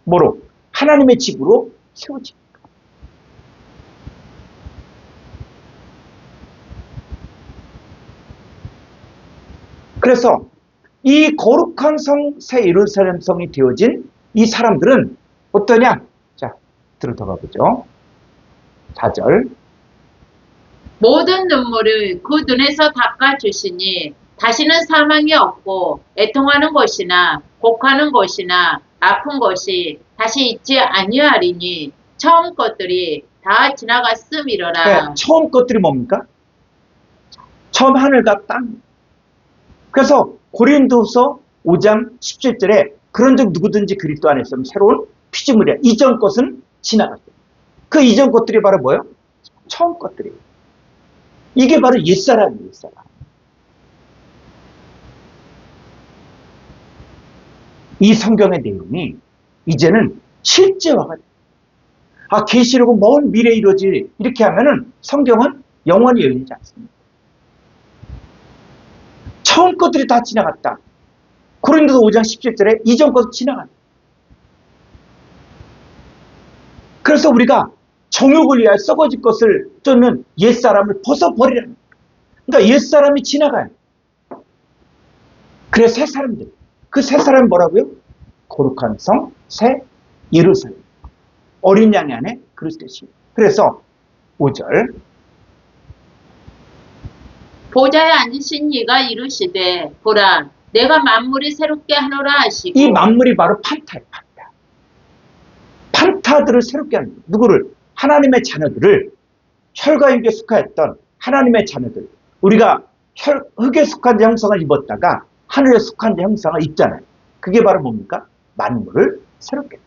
뭐로? 하나님의 집으로 세워집니다. 그래서 이 거룩한 성, 새 예루살렘 성이 되어진 이 사람들은 어떠냐? 자, 들어가 보죠. 4절. 모든 눈물을 그 눈에서 닦아주시니 다시는 사망이 없고 애통하는 것이나 곡하는 것이나 아픈 것이 다시 있지 아니하리니 처음 것들이 다 지나갔음이로라. 네, 처음 것들이 뭡니까? 처음 하늘과 땅. 그래서 고린도서 5장 17절에 그런즉 누구든지 그리스도 안에 있으면 새로운 피조물이야. 이전 것은 지나갔다. 그 이전 것들이 바로 뭐예요? 처음 것들이에요. 이게 바로 옛사람이에요. 옛사람. 이 성경의 내용이 이제는 실제화가 돼요. 아, 계시록은 먼 미래에 이루어질 이렇게 하면은 성경은 영원히 열리지 않습니다. 처음 것들이 다 지나갔다. 고린도서 5장 17절에 이전 것은 지나갔다. 그래서 우리가 정욕을 위하여 썩어질 것을 쫓는 옛사람을 벗어버리라는 거예요. 그러니까 옛사람이 지나가요. 그래 새 사람들. 그 새 사람은 뭐라고요? 거룩한 성, 새 예루살렘. 어린 양의 안에 그리스도의 신. 그래서 5절. 보좌에 앉으신 이가 이르시되 보라 내가 만물이 새롭게 하노라 하시고. 이 만물이 바로 판타예요. 판타. 판타들을 새롭게 하는 거예요. 누구를? 하나님의 자녀들을 혈과 육에 속하였던 하나님의 자녀들. 우리가 흙에 속한 자 형상을 입었다가 하늘에 속한 자 형상을 입잖아요. 그게 바로 뭡니까? 만물을 새롭게.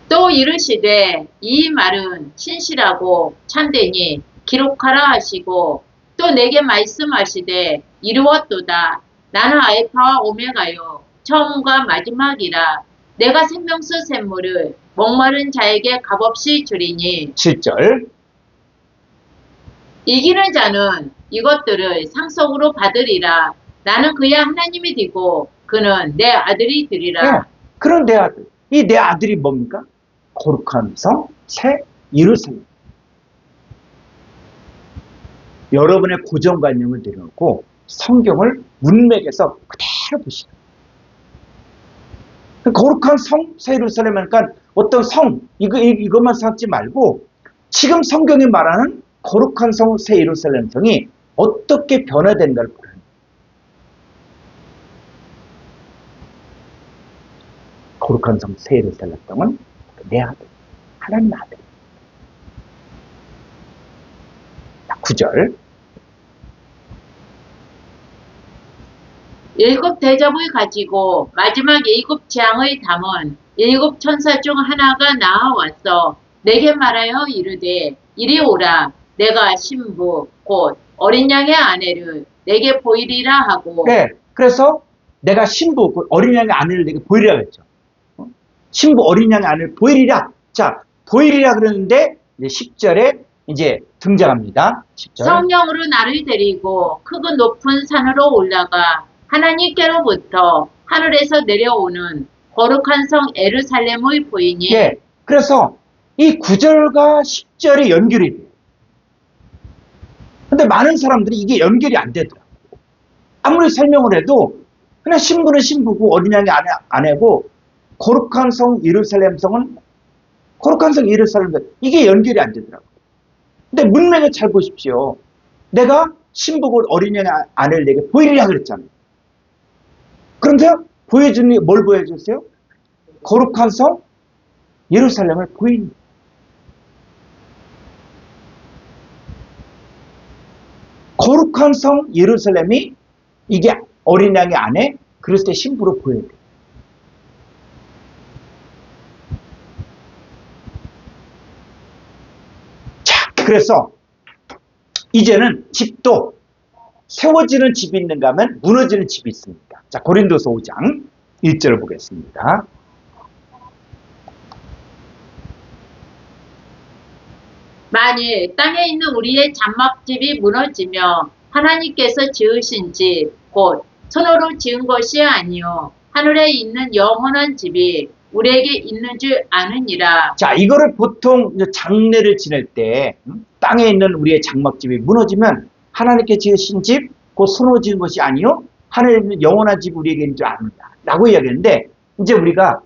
또 이르시되 이 말은 신실하고 참되니 기록하라 하시고 또 내게 말씀하시되 이루었도다. 나는 알파와 오메가요 처음과 마지막이라. 내가 생명수 샘물을 목마른 자에게 값없이 주리니. 7절. 이기는 자는 이것들을 상속으로 받으리라. 나는 그의 하나님이 되고 그는 내 아들이 되리라. 네, 그런 내 아들. 이 내 아들이 뭡니까? 거룩한 성, 새 예루살렘. 여러분의 고정관념을 내려놓고 성경을 문맥에서 그대로 보시라. 거룩한 성, 새 예루살렘 하니까 어떤 성, 이것만 생각지 말고 지금 성경이 말하는 거룩한 성, 새 예루살렘 성이 어떻게 변화된다를 보라. 거룩한 성, 새 예루살렘 성은 내 아들, 하나님 아들. 9절. 일곱 대접을 가지고 마지막 일곱 재앙을 담은 일곱 천사 중 하나가 나와왔어 내게 말하여 이르되 이리 오라. 내가 신부 곧 어린 양의 아내를 내게 보이리라 하고. 네, 그래서 내가 신부, 어린 양의 아내를 내게 보이리라 했죠. 신부 어린 양의 아내를 보이리라. 자, 보이리라 그러는데 이제 10절에 이제 등장합니다. 10절. 성령으로 나를 데리고 크고 높은 산으로 올라가 하나님께로부터 하늘에서 내려오는 거룩한 성 예루살렘을 보이니. 예, 그래서 이 9절과 10절이 연결이 돼요. 근데 많은 사람들이 이게 연결이 안 되더라고요. 아무리 설명을 해도 그냥 신부는 신부고 어린 양의 아내고 거룩한 성 예루살렘 성은 거룩한 성 예루살렘 성 이게 연결이 안 되더라고요. 근데 문맥을 잘 보십시오. 내가 신부고 어린 양의 아내를 내게 보이리라 그랬잖아요. 그런데 보여주는 게 뭘 보여줬어요? 거룩한 성 예루살렘을 보입니다. 거룩한 성 예루살렘이 이게 어린 양의 안에 그리스도의 신부로 보여야 돼요. 자, 그래서 이제는 집도 세워지는 집이 있는가 하면 무너지는 집이 있습니다. 자, 고린도서 5장 1절을 보겠습니다. 만일 땅에 있는 우리의 장막집이 무너지며 하나님께서 지으신 집, 곧 손으로 지은 것이 아니요 하늘에 있는 영원한 집이 우리에게 있는 줄 아느니라. 자, 이거를 보통 장례를 지낼 때 땅에 있는 우리의 장막집이 무너지면 하나님께 지으신 집, 곧 손으로 지은 것이 아니요 하늘에 있는 영원한 집이 우리에게 있는 줄 아느니라 라고 이야기했는데, 이제 우리가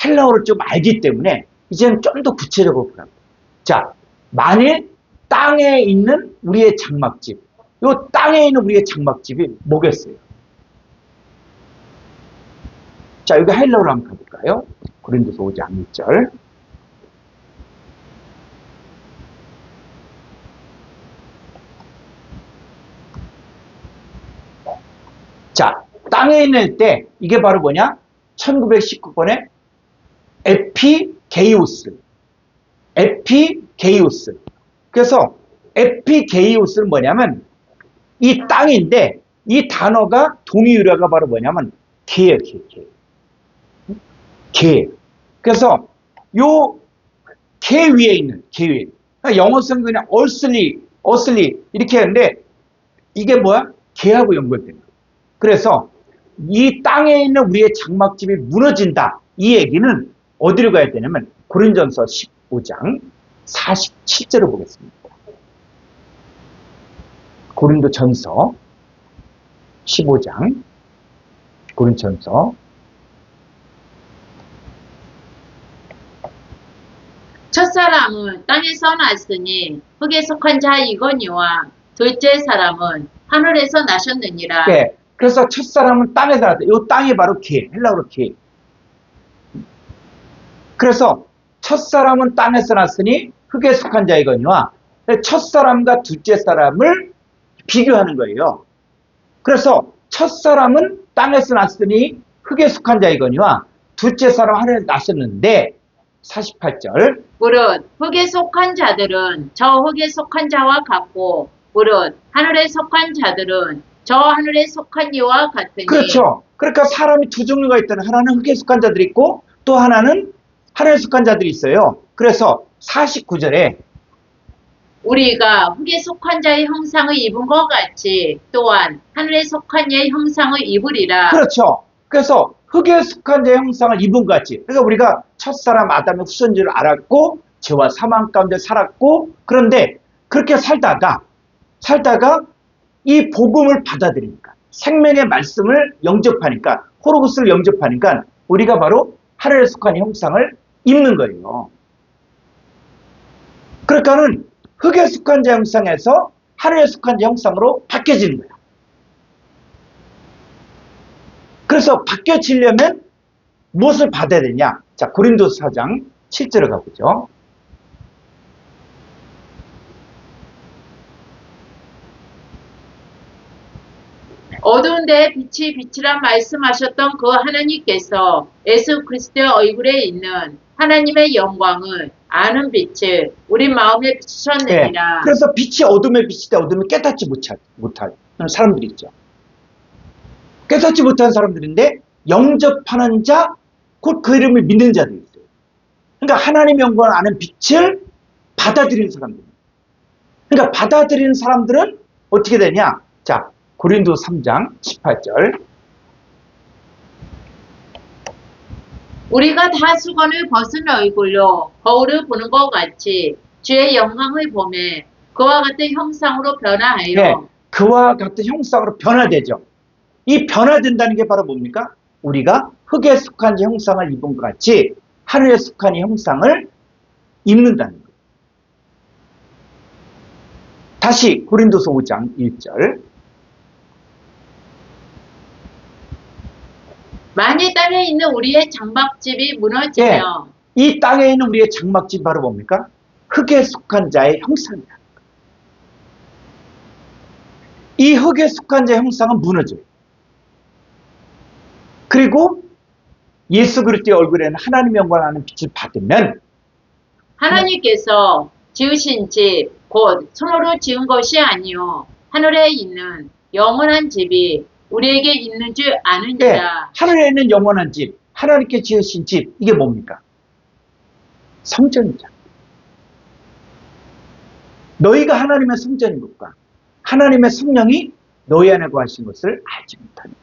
헬라어를 좀 알기 때문에 이제는 좀 더 구체적으로 보랍니다. 자, 만일 땅에 있는 우리의 장막집, 이 땅에 있는 우리의 장막집이 뭐겠어요? 자, 여기 헬라어로 한번 가볼까요? 고린도서 5장 1절. 자, 땅에 있는 때 이게 바로 뭐냐? 1919번에 에피게이오스. 에피게이오스. 그래서 에피게이오스는 뭐냐면 이 땅인데 이 단어가 동의유래가 바로 뭐냐면 개예요, 개. 그래서 요 개 위에 있는 개 위에. 그러니까 영어성은 그냥 earthly 이렇게 하는데 이게 뭐야? 개하고 연결된 거예요. 그래서 이 땅에 있는 우리의 장막집이 무너진다. 이 얘기는 어디로 가야 되냐면 고린전서 15장 47절을 보겠습니다. 고린도전서 15장 고린전서 첫사람은 땅에서 났으니 흙에 속한 자이거니와 둘째 사람은 하늘에서 나셨느니라. 네, 그래서 첫사람은 땅에서 났다. 이 땅이 바로 개, 헬라어로 개. 그래서 첫사람은 땅에서 났으니 흙에 속한 자이거니와 첫사람과 둘째 사람을 비교하는 거예요. 그래서 첫사람은 땅에서 났으니 흙에 속한 자이거니와 둘째 사람 하늘에 났었는데 48절 무릇 흙에 속한 자들은 저 흙에 속한 자와 같고 무릇 하늘에 속한 자들은 저 하늘에 속한 이와 같으니. 그렇죠. 그러니까 사람이 두 종류가 있다는, 하나는 흙에 속한 자들이 있고 또 하나는 하늘에 속한 자들이 있어요. 그래서 49절에 우리가 흙에 속한 자의 형상을 입은 것 같이 또한 하늘에 속한 이의 형상을 입으리라. 그렇죠. 그래서 흙에 속한 자의 형상을 입은 것 같이. 그러니까 우리가 첫사람 아담의 후손인 줄 알았고 죄와 사망 가운데 살았고, 그런데 그렇게 살다가 이 복음을 받아들이니까, 생명의 말씀을 영접하니까, 호로구스를 영접하니까 우리가 바로 하늘에 속한 형상을 입는 거예요. 그러니까는 흙에 속한 자 형상에서 하늘에 속한 자 형상으로 바뀌어지는 거야. 그래서 바뀌어지려면 무엇을 받아야 되냐? 자, 고린도서 4장 7절을 가보죠. 어두운 데에 빛이 빛이라 말씀하셨던 그 하나님께서 예수 그리스도의 얼굴에 있는 하나님의 영광을 아는 빛을 우리 마음에 비추셨느니라. 네, 그래서 빛이 어둠의 빛이다. 어둠을 깨닫지 못할 사람들이 있죠. 깨닫지 못한 사람들인데 영접하는 자, 곧 그 이름을 믿는 자들이 있어요. 그러니까 하나님의 영광을 아는 빛을 받아들이는 사람들입니다. 그러니까 받아들이는 사람들은 어떻게 되냐? 자, 고린도 3장 18절. 우리가 다 수건을 벗은 얼굴로 거울을 보는 것 같이 주의 영광을 보매 그와 같은 형상으로 변화하여. 네, 그와 같은 형상으로 변화되죠. 이 변화된다는 게 바로 뭡니까? 우리가 흙에 속한 형상을 입은 것 같이 하늘에 속한 형상을 입는다는 거예요. 다시 고린도서 5장 1절. 만일 땅에 있는 우리의 장막집이 무너지며 이 땅에 있는 우리의 장막집 바로 뭡니까? 흙에 속한 자의 형상이다. 이 흙에 속한 자의 형상은 무너져요. 그리고 예수 그리스도의 얼굴에는 하나님의 영광하는 빛을 받으면 하나님께서 지으신 집, 곧 손으로 지은 것이 아니요 하늘에 있는 영원한 집이 우리에게 있는 줄 예, 아느니라. 하늘에 있는 영원한 집, 하나님께 지으신 집, 이게 뭡니까? 성전이죠. 너희가 하나님의 성전인 것과 하나님의 성령이 너희 안에 거하신 것을 알지 못하니.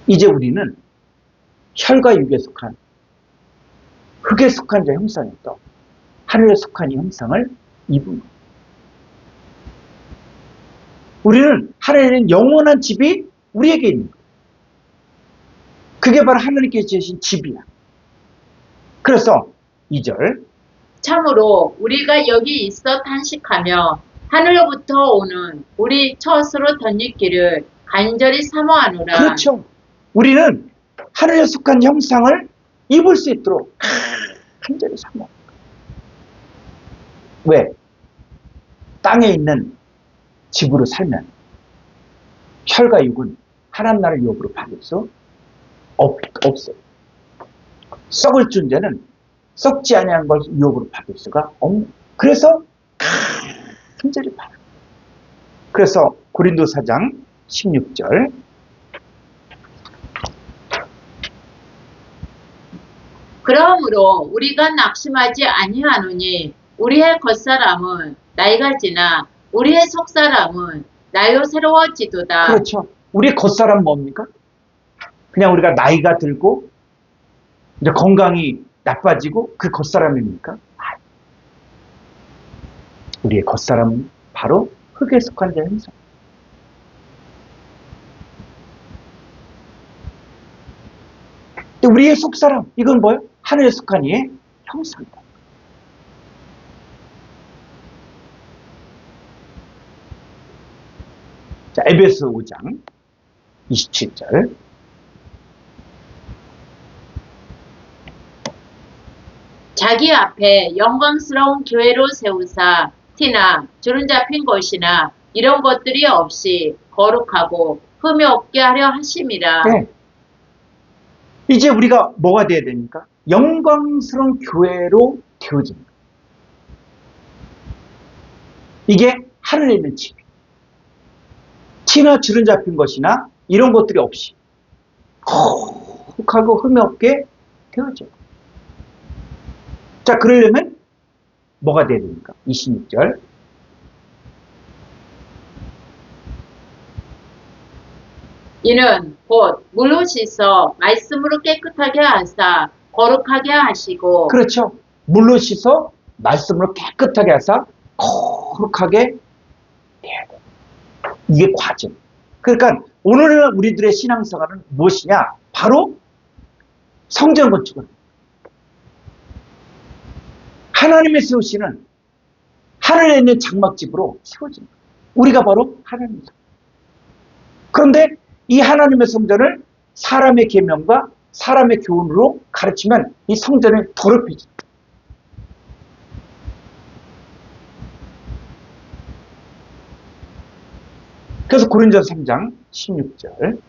이제 우리는 혈과 육에 속한, 흙에 속한 자 형상에서 하늘에 속한 이 형상을 입은 거예요. 우리는 하늘에는 영원한 집이 우리에게 있는 거예요. 그게 바로 하나님께 지으신 집이야. 그래서 2절 참으로 우리가 여기 있어 탄식하며 하늘로부터 오는 우리 처소로 덧입기를 간절히 사모하노라. 그렇죠. 우리는 하늘에 속한 형상을 입을 수 있도록 간절히 사모합니다. 왜? 땅에 있는 집으로 살면 혈과 육은 하나님 나라의 유업으로 받을 수 없어요. 썩을 존재는 썩지 아니한 걸 유업으로 받을 수가 없는. 그래서 간절히 바라. 그래서 고린도 4장 16절 그러므로 우리가 낙심하지 아니하노니 우리의 겉사람은 나이가 지나 우리의 속사람은 나요 새로워지도다. 그렇죠. 우리의 겉사람은 뭡니까? 그냥 우리가 나이가 들고 이제 건강이 나빠지고 그 겉사람입니까? 아니. 우리의 겉사람은 바로 흙에 속한 자의 형상. 근데 우리의 속사람, 이건 뭐예요? 하늘에 속한 이의 형상이다. 자, 에베소 5장 27절. 자기 앞에 영광스러운 교회로 세우사 티나 주름 잡힌 것이나 이런 것들이 없이 거룩하고 흠이 없게 하려 하심이라. 네. 이제 우리가 뭐가 돼야 됩니까? 영광스러운 교회로 되어집니다. 이게 하늘에 있는 집. 티나 주름 잡힌 것이나 이런 것들이 없이 거룩하고 흠이 없게 되어져요. 자, 그러려면 뭐가 돼야 됩니까? 26절. 이는 곧 물로 씻어 말씀으로 깨끗하게 하사 거룩하게 하시고. 그렇죠. 물로 씻어 말씀으로 깨끗하게 하사 거룩하게 돼야 돼요. 이게 과정. 그러니까 오늘 우리들의 신앙생활은 무엇이냐? 바로 성전 건축을. 하나님의 세우시는 하늘에 있는 장막집으로 세워집니다. 우리가 바로 하나님의 성전. 그런데 이 하나님의 성전을 사람의 계명과 사람의 교훈으로 가르치면 이 성전을 더럽혀집니다. 그래서 고린도서 3장 16절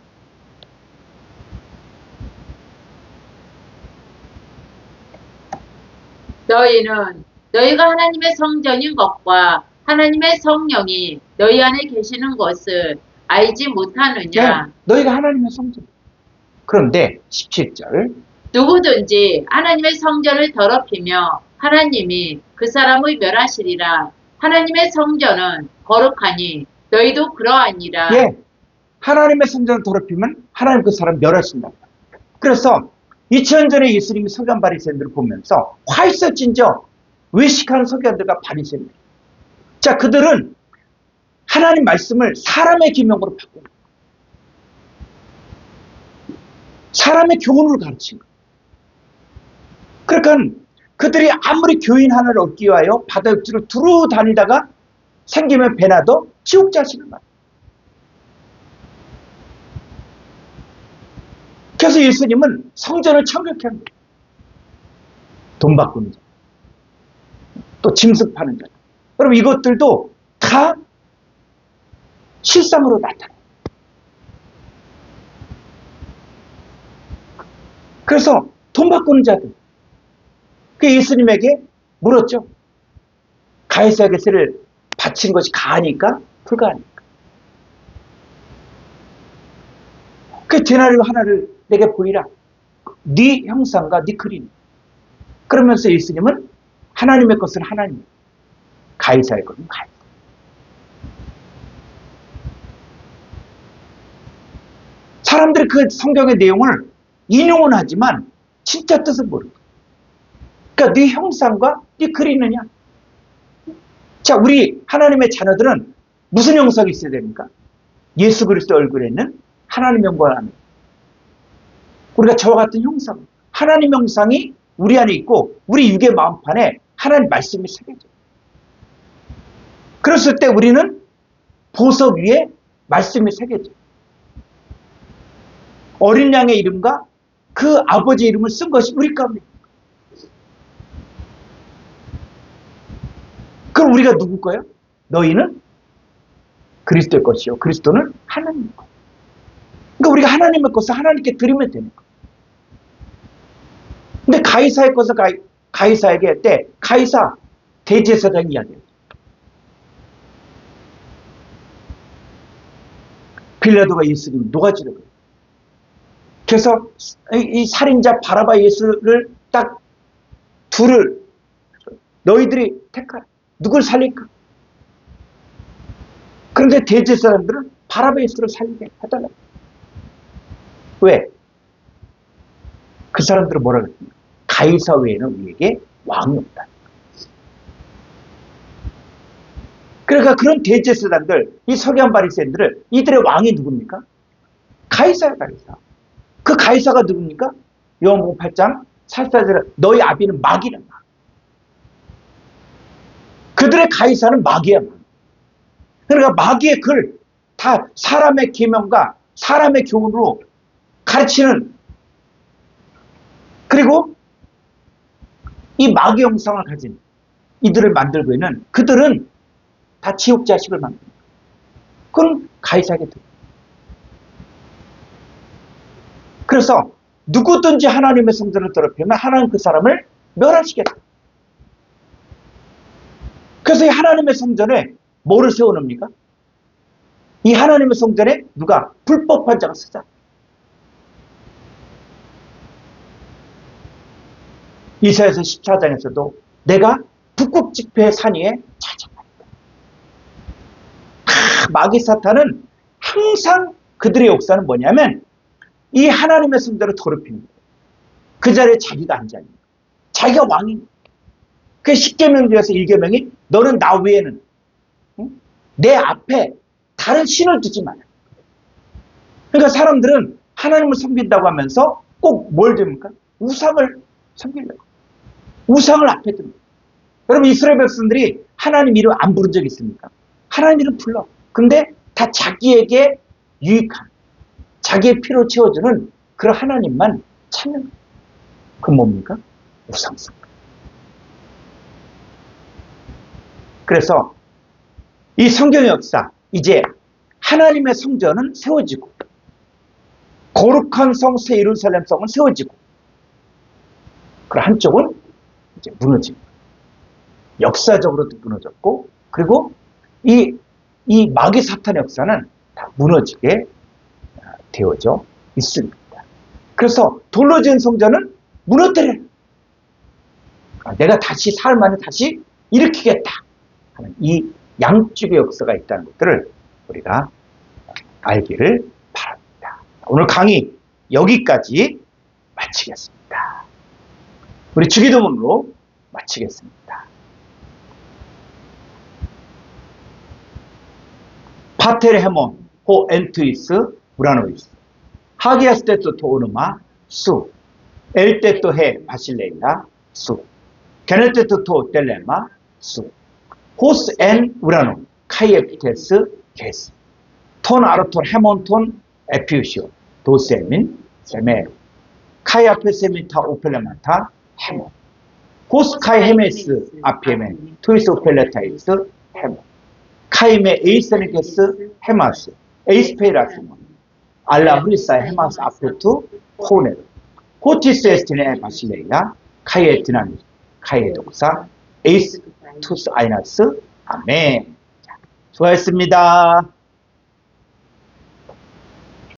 너희는 너희가 하나님의 성전인 것과 하나님의 성령이 너희 안에 계시는 것을 알지 못하느냐. 너희가 하나님의 성전. 그런데 17절 누구든지 하나님의 성전을 더럽히며 하나님이 그 사람을 멸하시리라. 하나님의 성전은 거룩하니 너희도 그러하니라. 하나님의 성전을 더럽히면 하나님 그 사람 멸하신다. 그래서 2000년 전에 예수님이 서기관 바리새인들을 보면서 화 있을진저 외식하는 서기관들과 바리새인들. 자, 그들은 하나님 말씀을 사람의 계명으로 바꾼 거예요. 사람의 교훈으로 가르친 거예요. 그러니까 그들이 아무리 교인 하나를 얻기 위하여 바다육지를 두루 다니다가 생기면 배나도 지옥 자식을 낳아. 그래서 예수님은 성전을 청결케 합니다. 돈 바꾸는 자, 또 짐승 파는 자. 여러분 이것들도 다 실상으로 나타나요. 그래서 돈 바꾸는 자들, 그 예수님에게 물었죠. 가이사에게를 바친 것이 가하니까 불가하니까. 그 데나리오 하나를 내게 보이라. 네 형상과 네 그림. 그러면서 예수님은 하나님의 것은 하나님, 가이사의 것은 가이사. 사람들이 그 성경의 내용을 인용은 하지만 진짜 뜻은 모르고. 그러니까 네 형상과 네 그리느냐. 자, 우리 하나님의 자녀들은 무슨 형상이 있어야 됩니까? 예수 그리스도 얼굴에 있는 하나님 형상을 하는. 우리가 저와 같은 형상, 하나님 형상이 우리 안에 있고 우리 육의 마음판에 하나님 말씀이 새겨져요. 그랬을 때 우리는 보석 위에 말씀이 새겨져요. 어린 양의 이름과 그 아버지의 이름을 쓴 것이 우리 가운데. 그럼 우리가 누구 거예요? 너희는 그리스도의 것이요, 그리스도는 하나님의 것. 그러니까 우리가 하나님의 것을 하나님께 드리면 되는 거예요. 근데 가이사의 것을 가이사에게 할 때 가이사 대제사장 이야기예요. 빌라도가 예수님 녹아지려고 해요. 그래서 이 살인자 바라바 예수를 딱 둘을 너희들이 택하라. 누굴 살릴까? 그런데 대제사장들은 바라바 예수를 살리게 해달라고. 왜? 그 사람들은 뭐라 그랬습니까? 가이사 외에는 우리에게 왕이 없다. 그러니까 그런 대제사장들, 이 서기관 바리새인들을 이들의 왕이 누굽니까? 가이사야, 가이사. 그 가이사가 누굽니까? 요한복음 8장 44절에 너희 아비는 마귀라. 그들의 가이사는 마귀야. 그러니까 마귀의 글, 다 사람의 계명과 사람의 교훈으로 가르치는, 그리고 이 마귀 형상을 가진 이들을 만들고 있는 그들은 다 지옥 자식을 만듭니다. 그건 가이사에게 들어요. 그래서 누구든지 하나님의 성전을 더럽히면 하나님 그 사람을 멸하시겠다. 그래서 이 하나님의 성전에 뭐를 세워놓습니까? 이 하나님의 성전에 누가? 불법한 자가 서자. 이사야서 14장에서도 내가 북극 지폐의 산 위에 찾아간다. 마귀 사탄은 항상 그들의 역사는 뭐냐면 이 하나님의 성전을 더럽히는 거예요. 그 자리에 자기가 앉아 있는 거예요. 자기가 왕인 거예요. 그 10계명 중에서 1계명이 너는 나 외에는 내 앞에 다른 신을 두지 마라. 그러니까 사람들은 하나님을 섬긴다고 하면서 꼭 뭘 됩니까? 우상을 섬기려고. 우상을 앞에 둡니다. 여러분 이스라엘 백성들이 하나님 이름 안 부른 적 있습니까? 하나님 이름 불러. 근데 다 자기에게 유익한, 자기의 피로 채워주는 그런 하나님만 찾는 거예요. 그건 뭡니까? 우상성. 그래서 이 성경의 역사, 이제 하나님의 성전은 세워지고 거룩한 성 새 예루살렘 성은 세워지고, 그리고 한쪽은 이제 무너집니다. 역사적으로도 무너졌고, 그리고 이 마귀 사탄의 역사는 다 무너지게 되어져 있습니다. 그래서 돌로 지은 성전은 무너뜨려. 내가 다시 사흘 만에 다시 일으키겠다 하는 이 양쪽의 역사가 있다는 것들을 우리가 알기를 바랍니다. 오늘 강의 여기까지 마치겠습니다. 우리 주기도문으로 마치겠습니다. 파테르 헤몬 호 엔투이스 우라노이스 하기아스 테토 토오누마 수 엘테토 헤 바실레이라 수 게네테토 토 텔레마 수 호스 엔 우라노 카이에프테스 게스 톤 아르톤 헤몬톤 에피우시오 도세민 세메 카이아페세미타 오펠레마타 헤몬 호스카이 헤메스 아피에메 토이스 오펠레타이스 헤몬 카이메 에이세니게스 헤마스 에이스페이라스몬 알라 후리사 헤마스 아프투 호네르 호티스 에스티네 바실레이아 카이에트나미 카이에독사 에이스 투스 아이나스 아멘. 수고하셨습니다.